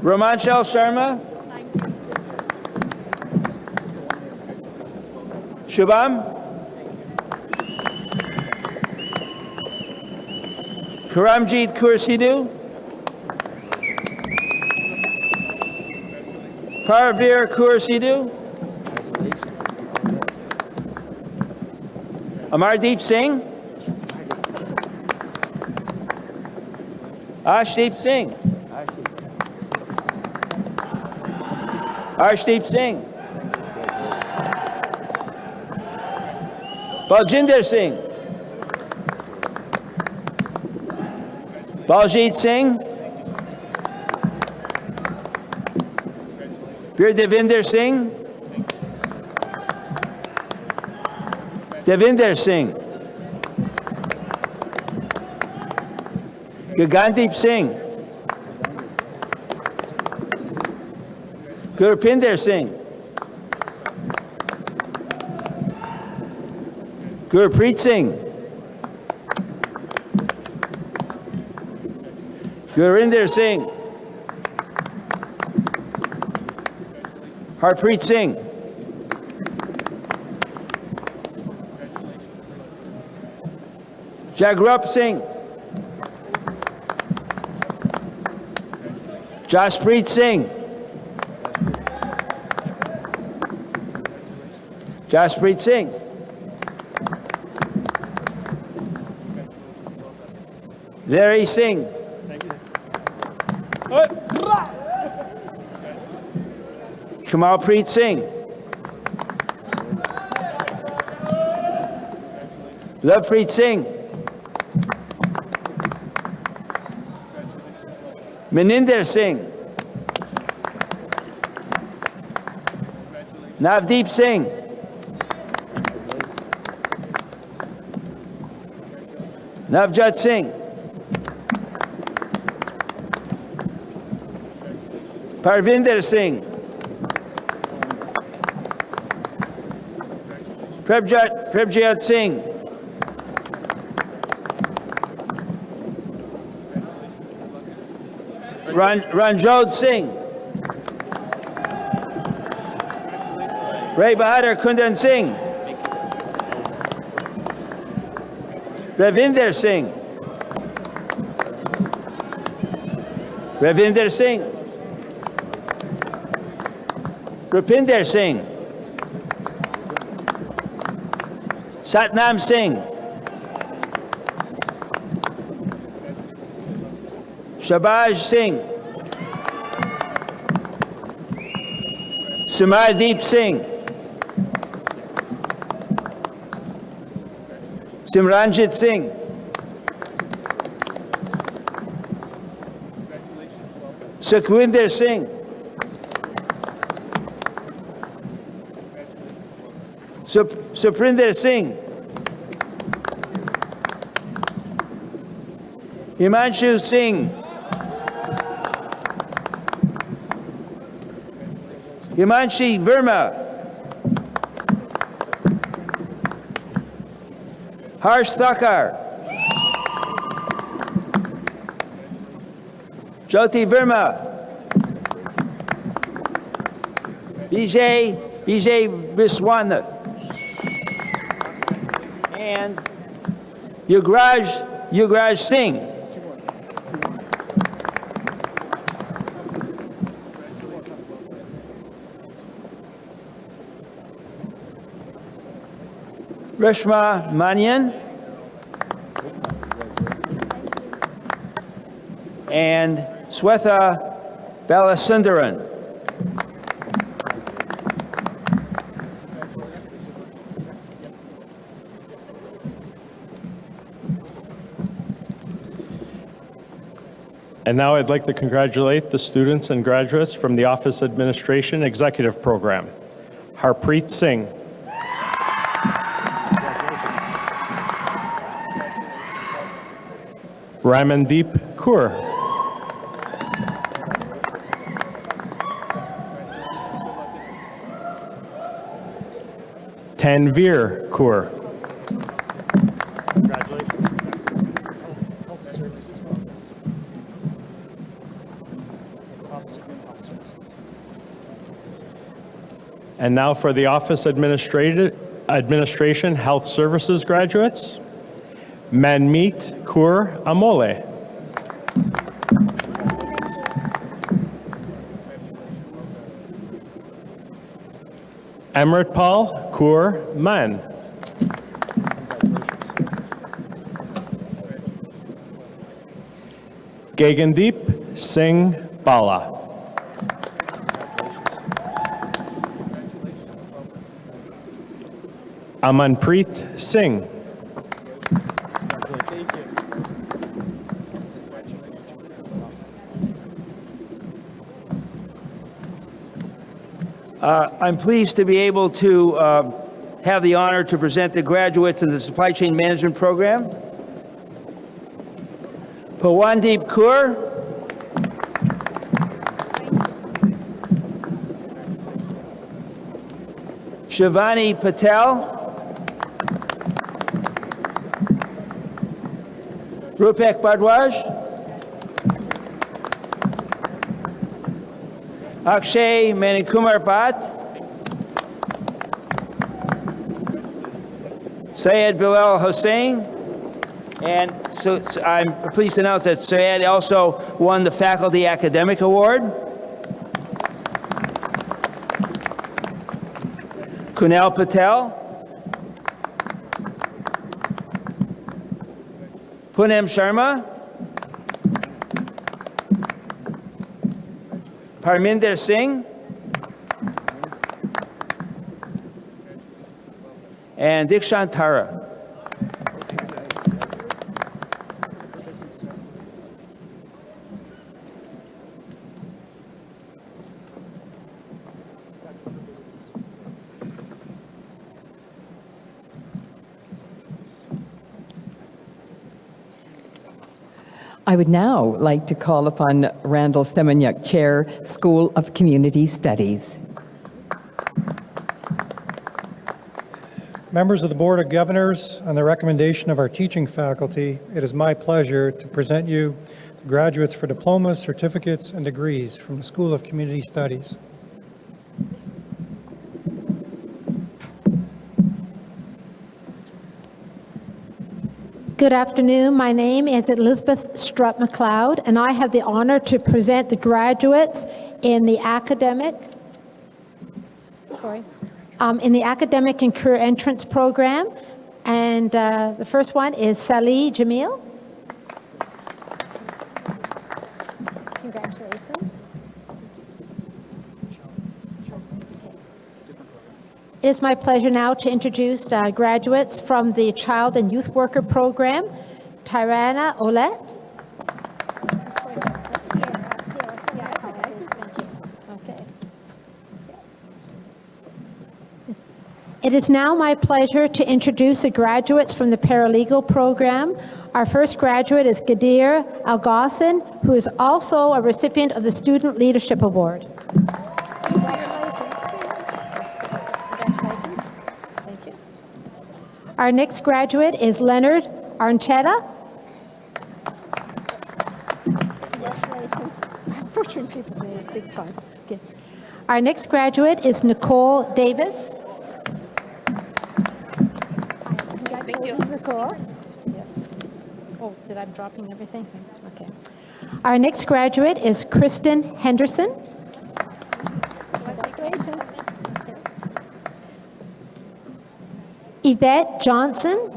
Speaker 13: Romanchal Sharma. Shubham. Karamjit Kaur Parveer Kaur Amardeep Singh. Arshdeep Singh. Baljinder Singh. Baljit Singh. Bir Devinder Singh. Gagandip Singh. Gurpinder Singh. Gurpreet Singh. Gurinder Singh. Harpreet Singh. Jagrup Singh. Jaspreet Singh. Larry Singh. Kamalpreet Singh. Lovepreet Singh. Maninder Singh. Navdeep Singh. Navjot Singh. Parvinder Singh. Prabjot Singh. Ranjot Singh. Ray Bahadur Kundan Singh. Ravinder Singh. Rupinder Singh. Satnam Singh. Shabaj Singh, Simardeep Singh, Simranjit Singh, Sukhwinder Singh, Suprinder Singh, Himanshu Singh, Himanshi Verma, Harsh Thakkar, Jyoti Verma, Vijay Viswanath, and Yugraj Singh. Reshma Manian and Swetha Balasundaran.
Speaker 11: And now I'd like to congratulate the students and graduates from the Office Administration Executive Program. Harpreet Singh. Ramandeep Kaur. Tanveer Kaur. And now for the Office Administration Health Services graduates. Manmeet Kaur Amole. Amritpal Kaur Man. Gagandeep Singh Bala. Amanpreet Singh.
Speaker 13: I'm pleased to be able to have the honor to present the graduates in the Supply Chain Management Program. Pawandeep Kaur, Shivani Patel, Rupek Bhardwaj, Akshay Manikumar Bhatt, Syed Bilal Hussain, and so I'm pleased to announce that Syed also won the Faculty Academic Award. Kunal Patel, Poonam Sharma, Parminder Singh, and Dikshant Tara.
Speaker 1: I would now like to call upon Randall Semeniuk, Chair, School of Community Studies.
Speaker 14: Members of the Board of Governors, on the recommendation of our teaching faculty, it is my pleasure to present you the graduates for diplomas, certificates, and degrees from the School of Community Studies.
Speaker 15: Good afternoon. My name is Elizabeth Strutt McLeod, and I have the honor to present the graduates in the academic and career entrance program. And the first one is Salih Jamil. It is my pleasure now to introduce graduates from the Child and Youth Worker Program, Tirana Olet. It is now my pleasure to introduce the graduates from the Paralegal Program. Our first graduate is Gadir Al-Ghassan, who is also a recipient of the Student Leadership Award. Congratulations. Thank you. Our next graduate is Leonard Arnchetta. Congratulations. I'm butchering people's names big time. Okay. Our next graduate is Nicole Davis. Thank you. Nicole. Yes. Oh, did I dropping everything? Okay. Our next graduate is Kristen Henderson. Congratulations. Yvette Johnson.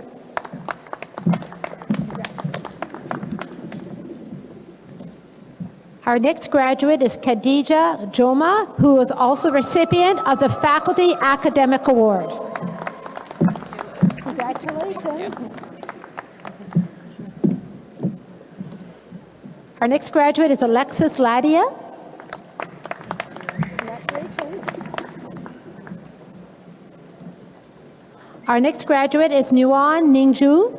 Speaker 15: Our next graduate is Khadija Joma, who is also recipient of the Faculty Academic Award. Congratulations. Our next graduate is Alexis Ladia. Congratulations. Our next graduate is Nguyen Ningju.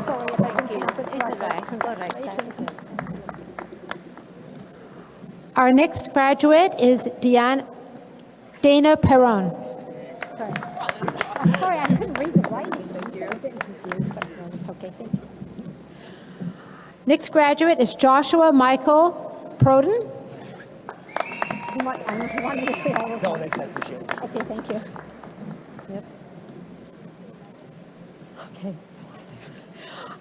Speaker 15: Sorry if I didn't pronounce it correctly. Congratulations. Our next graduate is Dana Perron. Sorry. I'm sorry, I couldn't read the writing. I'm a bit confused. It's okay, thank you. Next graduate is Joshua Michael Proden. You want me to say all those? No, thanks, I appreciate it. Okay, thank you. Yes. Okay.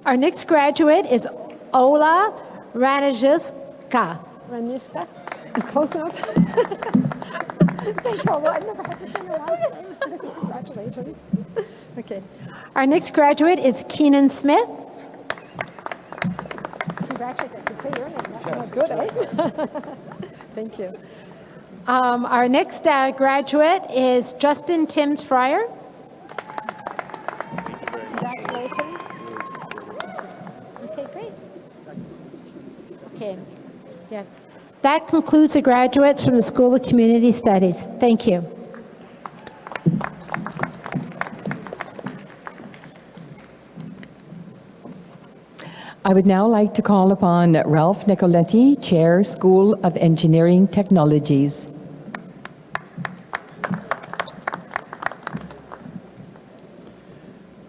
Speaker 15: Our next graduate is Ola Ranishka. Ranishka? Close enough? Thank you, Ola. I've never had to say your last name. Congratulations. Okay. Our next graduate is Keenan Smith. Congratulations. I can say your name. That's good, eh? Thank you. Our next graduate is Justin Timms Fryer. Congratulations. Okay, great. Okay. Yeah. That concludes the graduates from the School of Community Studies. Thank you.
Speaker 1: I would now like to call upon Ralph Nicoletti, Chair, School of Engineering Technologies.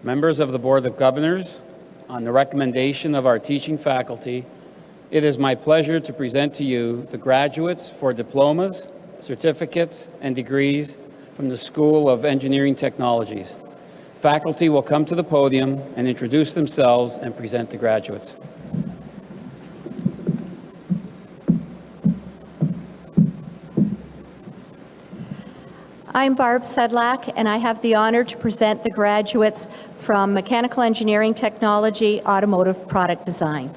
Speaker 16: Members of the Board of Governors, on the recommendation of our teaching faculty, it is my pleasure to present to you the graduates for diplomas, certificates, and degrees from the School of Engineering Technologies. Faculty will come to the podium and introduce themselves and present the graduates.
Speaker 17: I'm Barb Sedlak, and I have the honor to present the graduates from Mechanical Engineering Technology, Automotive Product Design.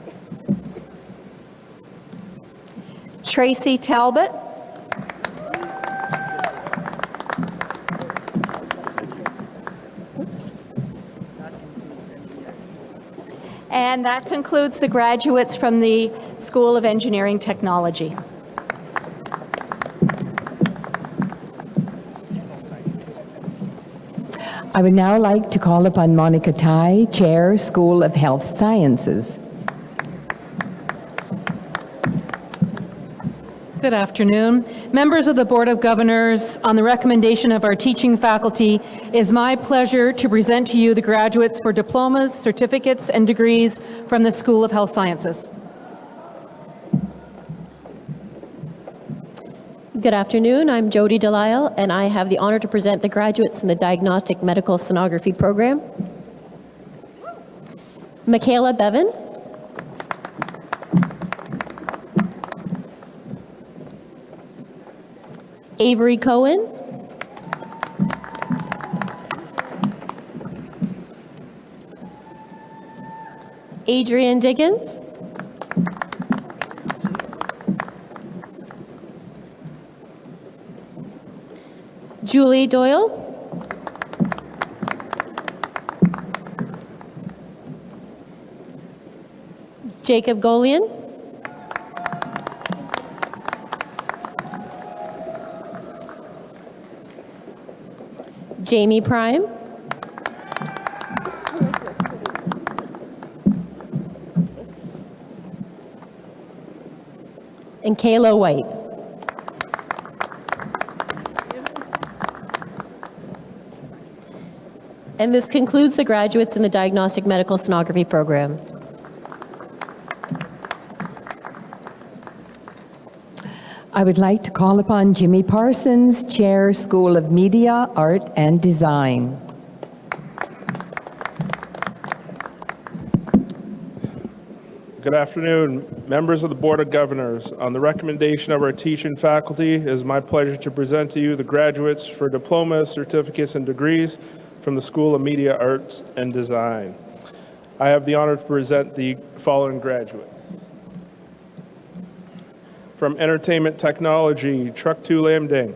Speaker 17: Tracy Talbot. And that concludes the graduates from the School of Engineering Technology.
Speaker 1: I would now like to call upon Monica Tai, Chair, School of Health Sciences.
Speaker 18: Good afternoon. Members of the Board of Governors, on the recommendation of our teaching faculty, it is my pleasure to present to you the graduates for diplomas, certificates, and degrees from the School of Health Sciences.
Speaker 19: Good afternoon. I'm Jody Delisle, and I have the honor to present the graduates in the Diagnostic Medical Sonography program. Michaela Bevan. Avery Cohen. Adrian Diggins. Julie Doyle. Jacob Golian. Jamie Prime. And Kayla White. And this concludes the graduates in the Diagnostic Medical Sonography program.
Speaker 1: I would like to call upon Jimmy Parsons, Chair, School of Media, Art and Design.
Speaker 20: Good afternoon, members of the Board of Governors. On the recommendation of our teaching faculty, it is my pleasure to present to you the graduates for diplomas, certificates, and degrees from the School of Media, Arts and Design. I have the honor to present the following graduates. From Entertainment Technology, Truck Tu Lam Ding.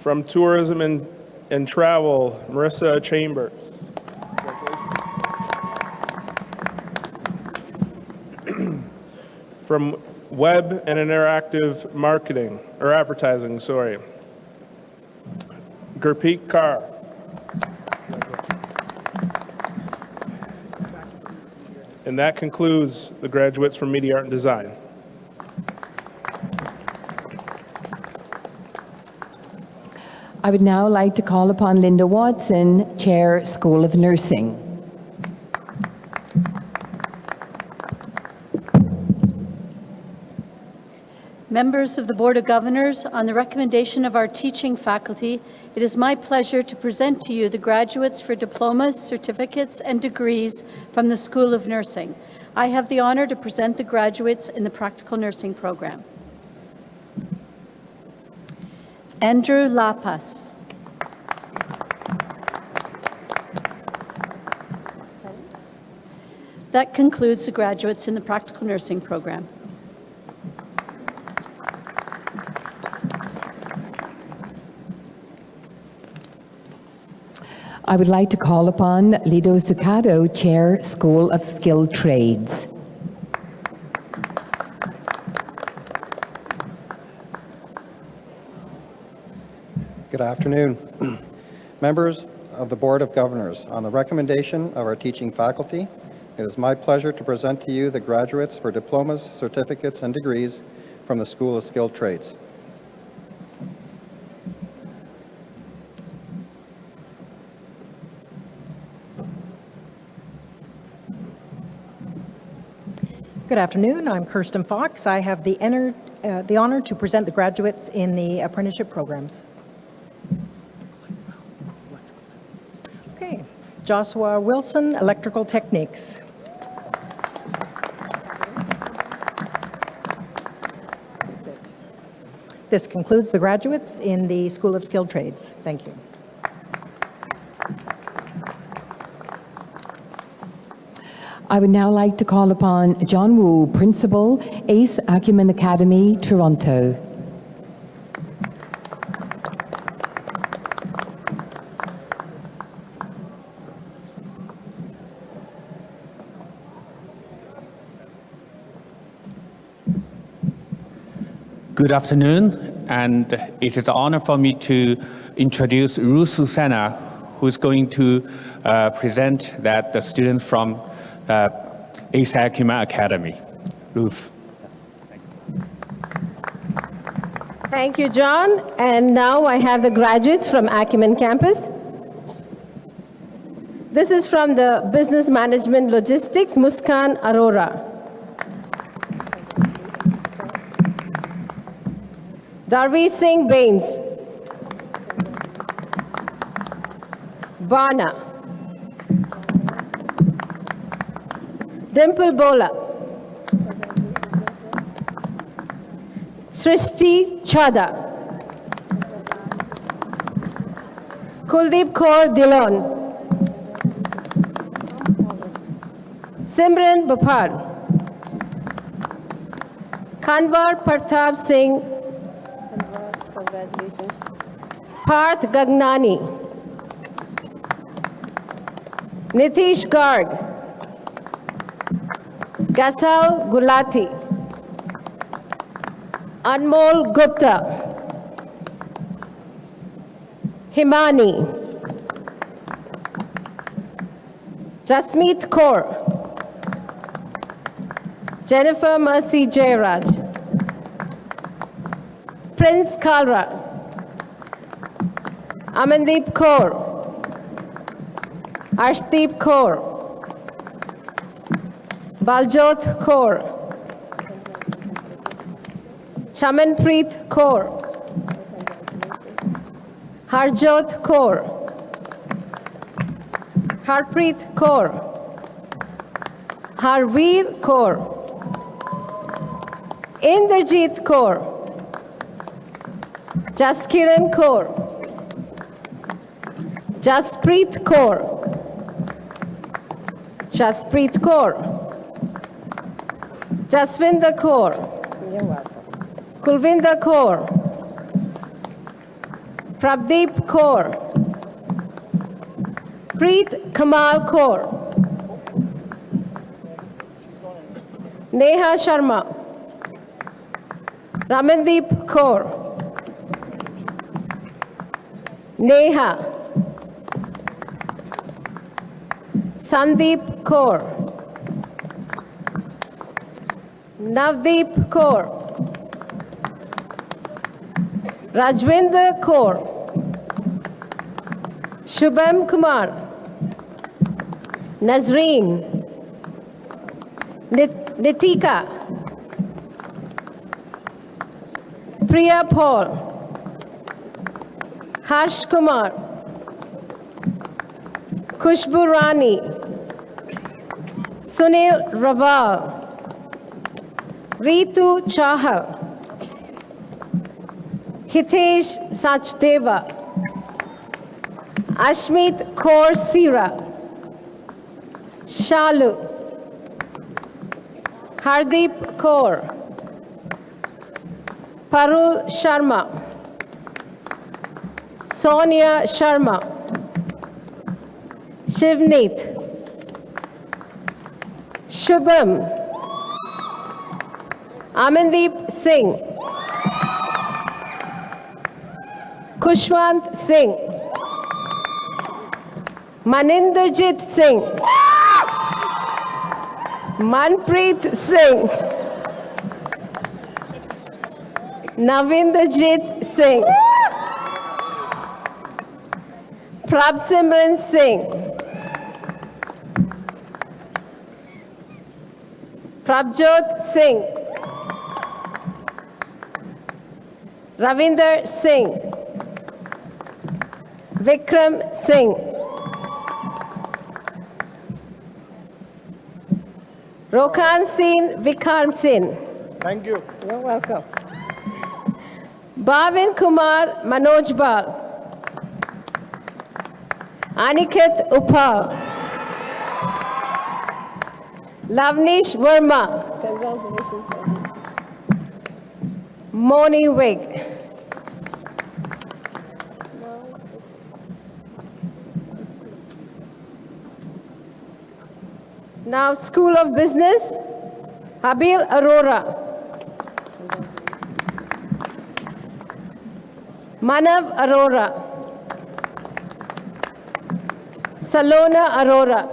Speaker 20: From Tourism and Travel, Marissa Chambers. From Web and Interactive Marketing, or Advertising, sorry, Gurpreet Kaur. And that concludes the graduates from Media, Art, and Design.
Speaker 1: I would now like to call upon Linda Watson, Chair, School of Nursing.
Speaker 21: Members of the Board of Governors, on the recommendation of our teaching faculty, it is my pleasure to present to you the graduates for diplomas, certificates, and degrees from the School of Nursing. I have the honor to present the graduates in the Practical Nursing program. Andrew Lapas. That concludes the graduates in the Practical Nursing program.
Speaker 1: I would like to call upon Lido Zuccato, Chair, School of Skilled Trades.
Speaker 22: Good afternoon. Members of the Board of Governors, on the recommendation of our teaching faculty, it is my pleasure to present to you the graduates for diplomas, certificates, and degrees from the School of Skilled Trades.
Speaker 23: Good afternoon. I'm Kirsten Fox. I have the honor to present the graduates in the apprenticeship programs. Okay. Joshua Wilson, Electrical Techniques. This concludes the graduates in the School of Skilled Trades. Thank you.
Speaker 1: I would now like to call upon John Wu, Principal, Ace Acumen Academy, Toronto.
Speaker 24: Good afternoon, and it is an honor for me to introduce Ruth Susanna, who is going to present that the students from Ace Acumen Academy. Ruth.
Speaker 12: Thank you, John. And now I have the graduates from Acumen campus. This is from the Business Management Logistics, Muskan Arora. Darvi Singh Bains. Bana. Dimple Bola. Srishti Chada. Kuldeep Kaur Dillon. Simran Bapar. Kanwar Pratap Singh,
Speaker 19: Congratulations.
Speaker 12: Parth Gagnani, Nitish Garg, Gasal Gulati, Anmol Gupta, Himani, Jasmeet Kaur, Jennifer Mercy Jairaj, Prince Kalra, Amandeep Kaur, Arshdeep Kaur, Baljot Kaur, Chamanpreet Kaur, Harjot Kaur, Harpreet Kaur, Harveer Kaur, Inderjeet Kaur, Jaskiran Kaur, Jaspreet Kaur, Jaspreet Kaur, Jaswinder Kaur, Kulvinder Kaur, Prabdeep Kaur, Preet Kamal Kaur, Neha Sharma, Ramandeep Kaur, Neha, Sandeep Kaur, Navdeep Kaur, Rajwinder Kaur, Shubham Kumar, Nazreen, Nitika, Priya Paul, Harsh Kumar, Khushbu Rani, Sunil Raval, Ritu Chahal, Hitesh Sachdeva, Ashmit Kaur Sira, Shalu, Hardeep Kaur, Parul Sharma, Sonia Sharma, Shivneet, Shubham, Amandeep Singh, Kushwant Singh, Maninderjit Singh, Manpreet Singh, Navinderjit Singh, Prabsimran Singh, Prabjot Singh, Ravinder Singh, Vikram Singh, Rokhan Singh, Vikram Singh.
Speaker 8: Thank you.
Speaker 12: You're welcome. Bhavin Kumar Manoj Bal, Aniket Upal, Lavnish Verma, congratulations, Moni Wig. Now, School of Business, Habil Arora, Manav Arora, Salona Arora,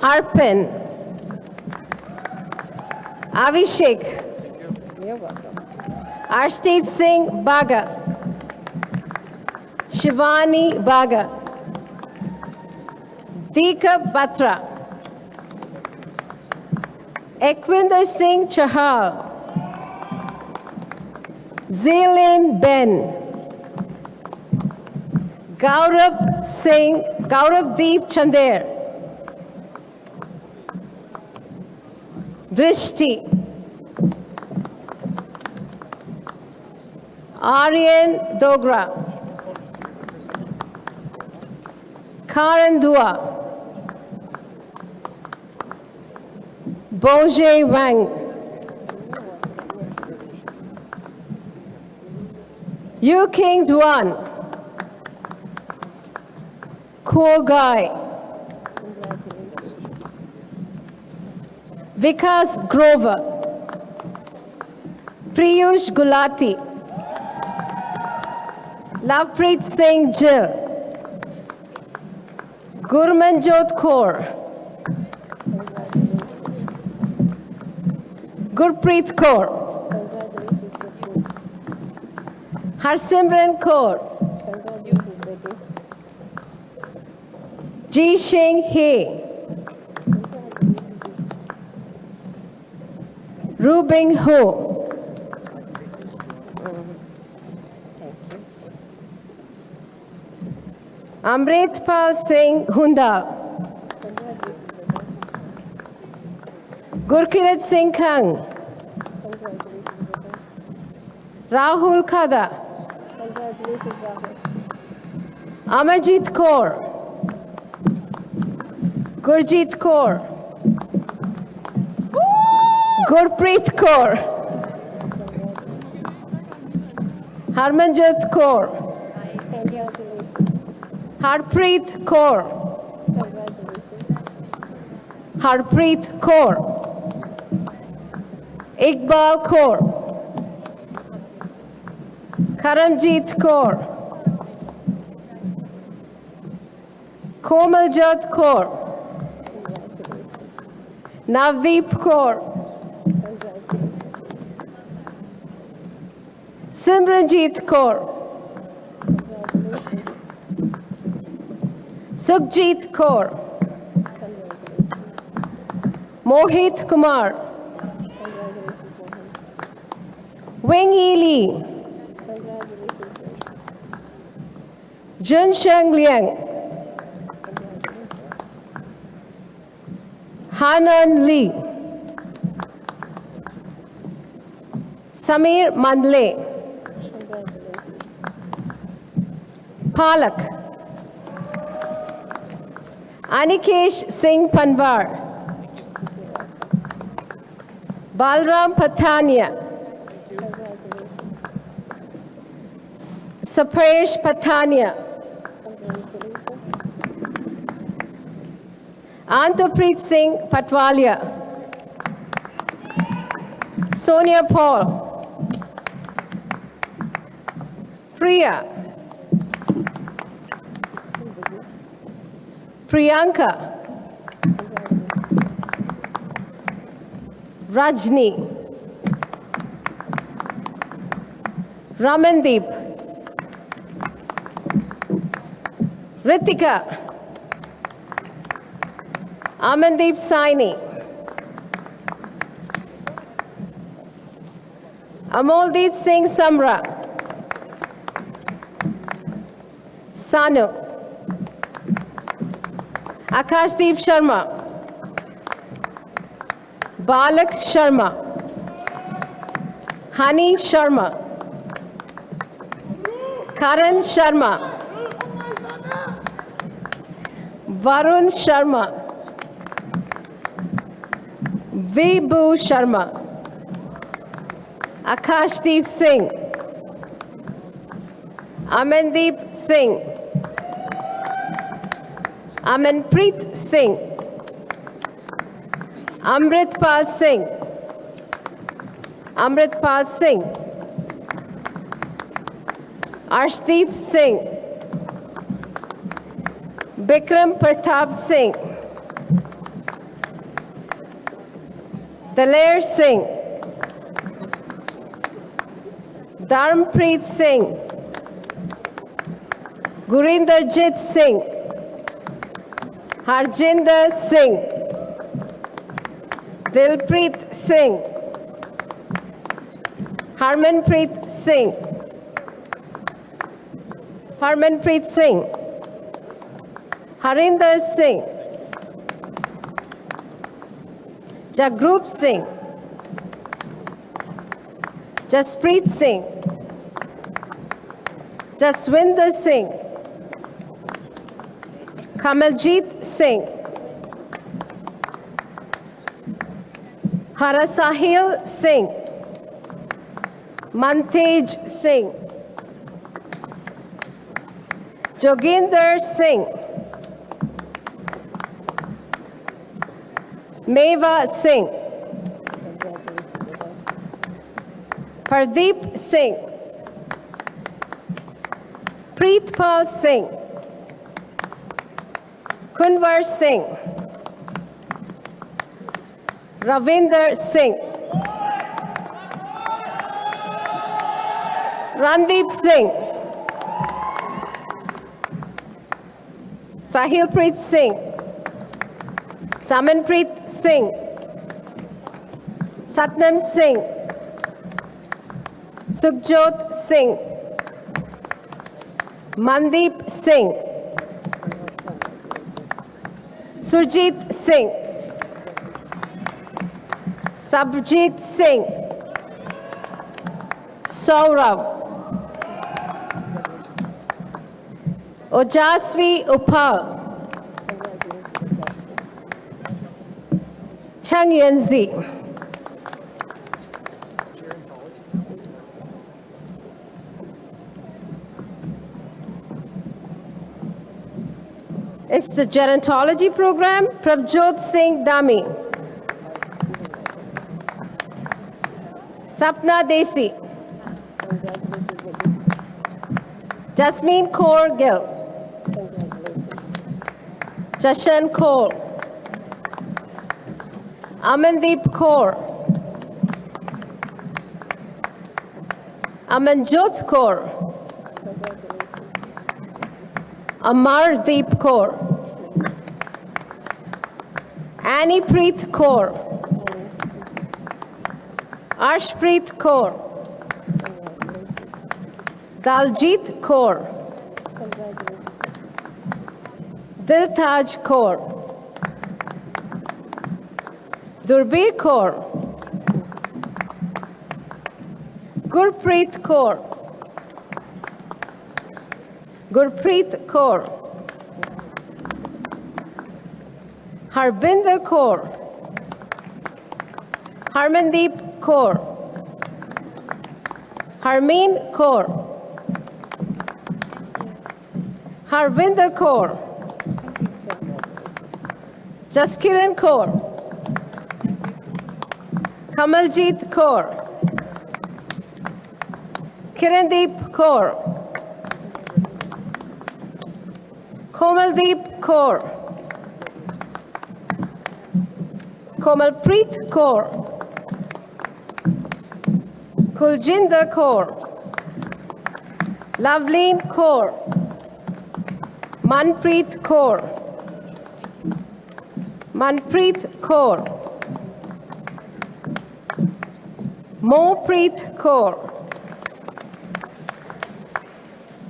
Speaker 12: Arpin, Avishek, you're welcome. Arshdeep Singh Baga, Shivani Baga, Vika Batra, Ekwinder Singh Chahal, Zaylin Ben, Gaurav Deep Chander, Drishti, Aryan Dogra, Karan Dua, Boje Wang, Yu King Duan, Kuo Gai, Vikas Grover, Priyush Gulati, Lovepreet Singh Jill, Gurmanjot Kaur, Gurpreet Kaur, Harsimran Kaur, Ji Shing He, Rubing Ho, Amritpal Singh Hunda, Gurkirat Singh Kang, Rahul Khada, Amarjit Kaur, Gurjit Kaur, Gurpreet Kaur, Harmanjot Kaur, Harpreet Kaur, Harpreet Kaur, Iqbal Kaur, Karamjit Kaur, Komaljot Kaur, Navdeep Kaur, Simranjit Kaur, Sukhjit Kaur, Mohit Kumar, Wing Yi Lee, Junsheng Liang, Hanan Lee, Samir Mandle, Palak, Anikesh Singh Panwar, Balram Pathania, Sapesh Pathania, Antapreet Singh Patwalia, Sonia Paul, Priya, Priyanka, Rajni, Ramandeep, Ritika, Amandeep Saini, Amoldeep Singh Samra, Sanu, Akashdeep Sharma, Balak Sharma, Hani Sharma, Karan Sharma, Varun Sharma, Vibhu Sharma, Akashdeep Singh, Amandeep Singh, Amanpreet Singh, Amritpal Singh, Amritpal Singh, Arshdeep Singh, Bikram Pratap Singh, Daler Singh, Dharmpreet Singh, Gurinderjit Singh, Harjinder Singh, Dilpreet Singh, Harmanpreet Singh, Harmanpreet Singh, Harinder Singh, Jagrup Singh, Jaspreet Singh, Jaswinder Singh, Kamaljit Singh, Harasahil Singh, Mantej Singh, Joginder Singh, Meva Singh, Pardeep Singh, Preetpal Singh, Kunwar Singh, Ravinder Singh, Randeep Singh, Sahilpreet Singh, Samanpreet Singh, Satnam Singh, Sukhjot Singh, Mandeep Singh, Surjit Singh, Sabjit Singh, Saurav, Ojasvi Upal, Chang Yuanzi, it's the gerontology program, Prabjot Singh Dami, Sapna Desi, Jasmine Kaur Gill, Jashan Kaur, Amandeep Kaur, Amanjot Kaur, Amardeep Kaur, Annie Preet Kaur, Arshpreet Kaur, Daljit Kaur, Diltaj Kaur, Durbir Kaur, Gurpreet Kaur, Gurpreet Kaur, Harbinder Kaur, Harmandeep Kaur, Harmeen Kaur, Harvinder Kaur, Jaskiran Kaur, Kamaljit Kaur, Kirandeep Kaur, Komaldeep Kaur, Komalpreet Kaur, Kuljinder Kaur, Loveleen Kaur, Manpreet Kaur, Manpreet Kaur, Mopreet Kaur,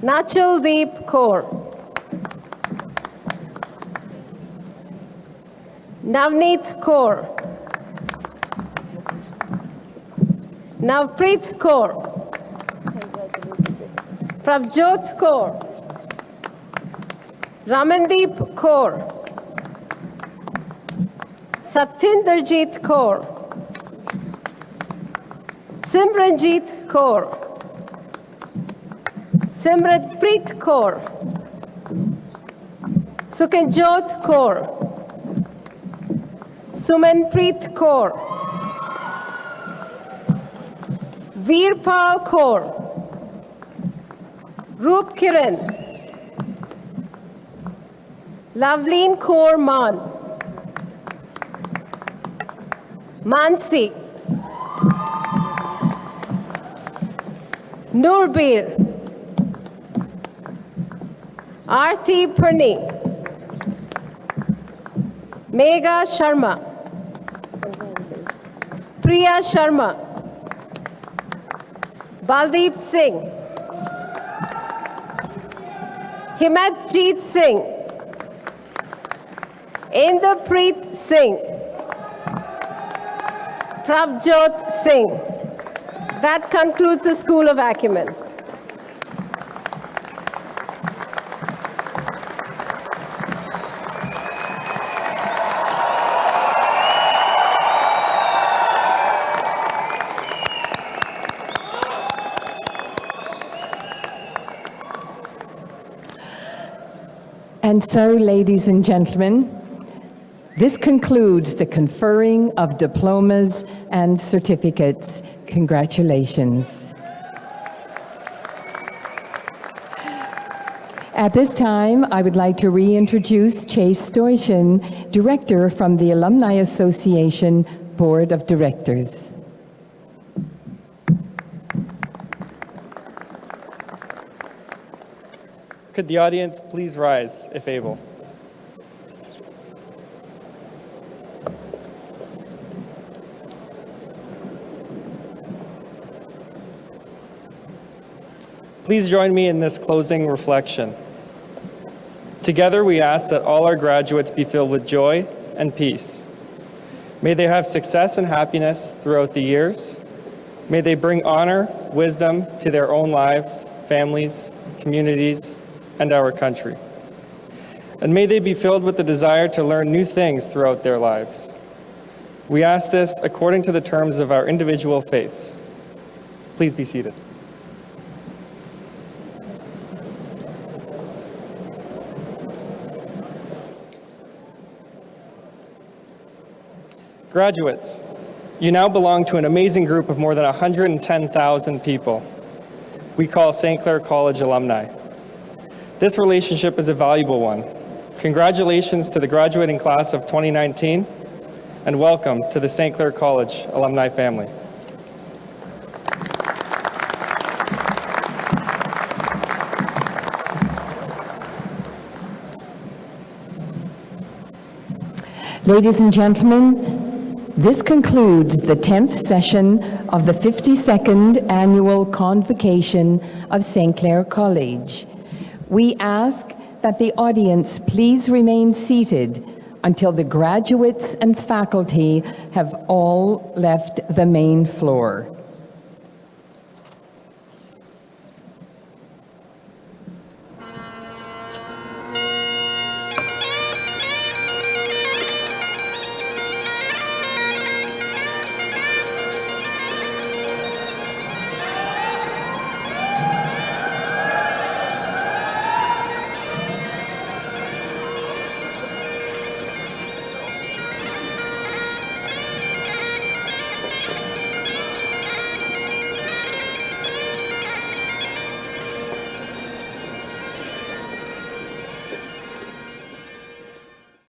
Speaker 12: Nachaldeep Kaur, Navneet Kaur, Navpreet Kaur, Prabjot Kaur, Ramandeep Kaur, Sathinderjit Kaur, Simranjit Kaur, Simratpreet Kaur, Sukanjot Kaur, Sumanpreet Kaur, Veerpal Kaur, Roop Kiran, Loveleen Kaur Man, Mansi, Nurbir, Arti Purni, Megha Sharma, Priya Sharma, Baldeep Singh, Himatjeet Singh, Inderpreet Singh, Prabjot Singh. That concludes the School of Acumen.
Speaker 1: And so, ladies and gentlemen, this concludes the conferring of diplomas and certificates. Congratulations. At this time, I would like to reintroduce Chase Stoishin, Director from the Alumni Association Board of Directors.
Speaker 2: Could the audience please rise if able? Please join me in this closing reflection. Together, we ask that all our graduates be filled with joy and peace. May they have success and happiness throughout the years. May they bring honor, wisdom to their own lives, families, communities, and our country. And may they be filled with the desire to learn new things throughout their lives. We ask this according to the terms of our individual faiths. Please be seated. Graduates, you now belong to an amazing group of more than 110,000 people we call St. Clair College alumni. This relationship is a valuable one. Congratulations to the graduating class of 2019, and welcome to the St. Clair College alumni family.
Speaker 1: Ladies and gentlemen, this concludes the 10th session of the 52nd Annual Convocation of St. Clair College. We ask that the audience please remain seated until the graduates and faculty have all left the main floor.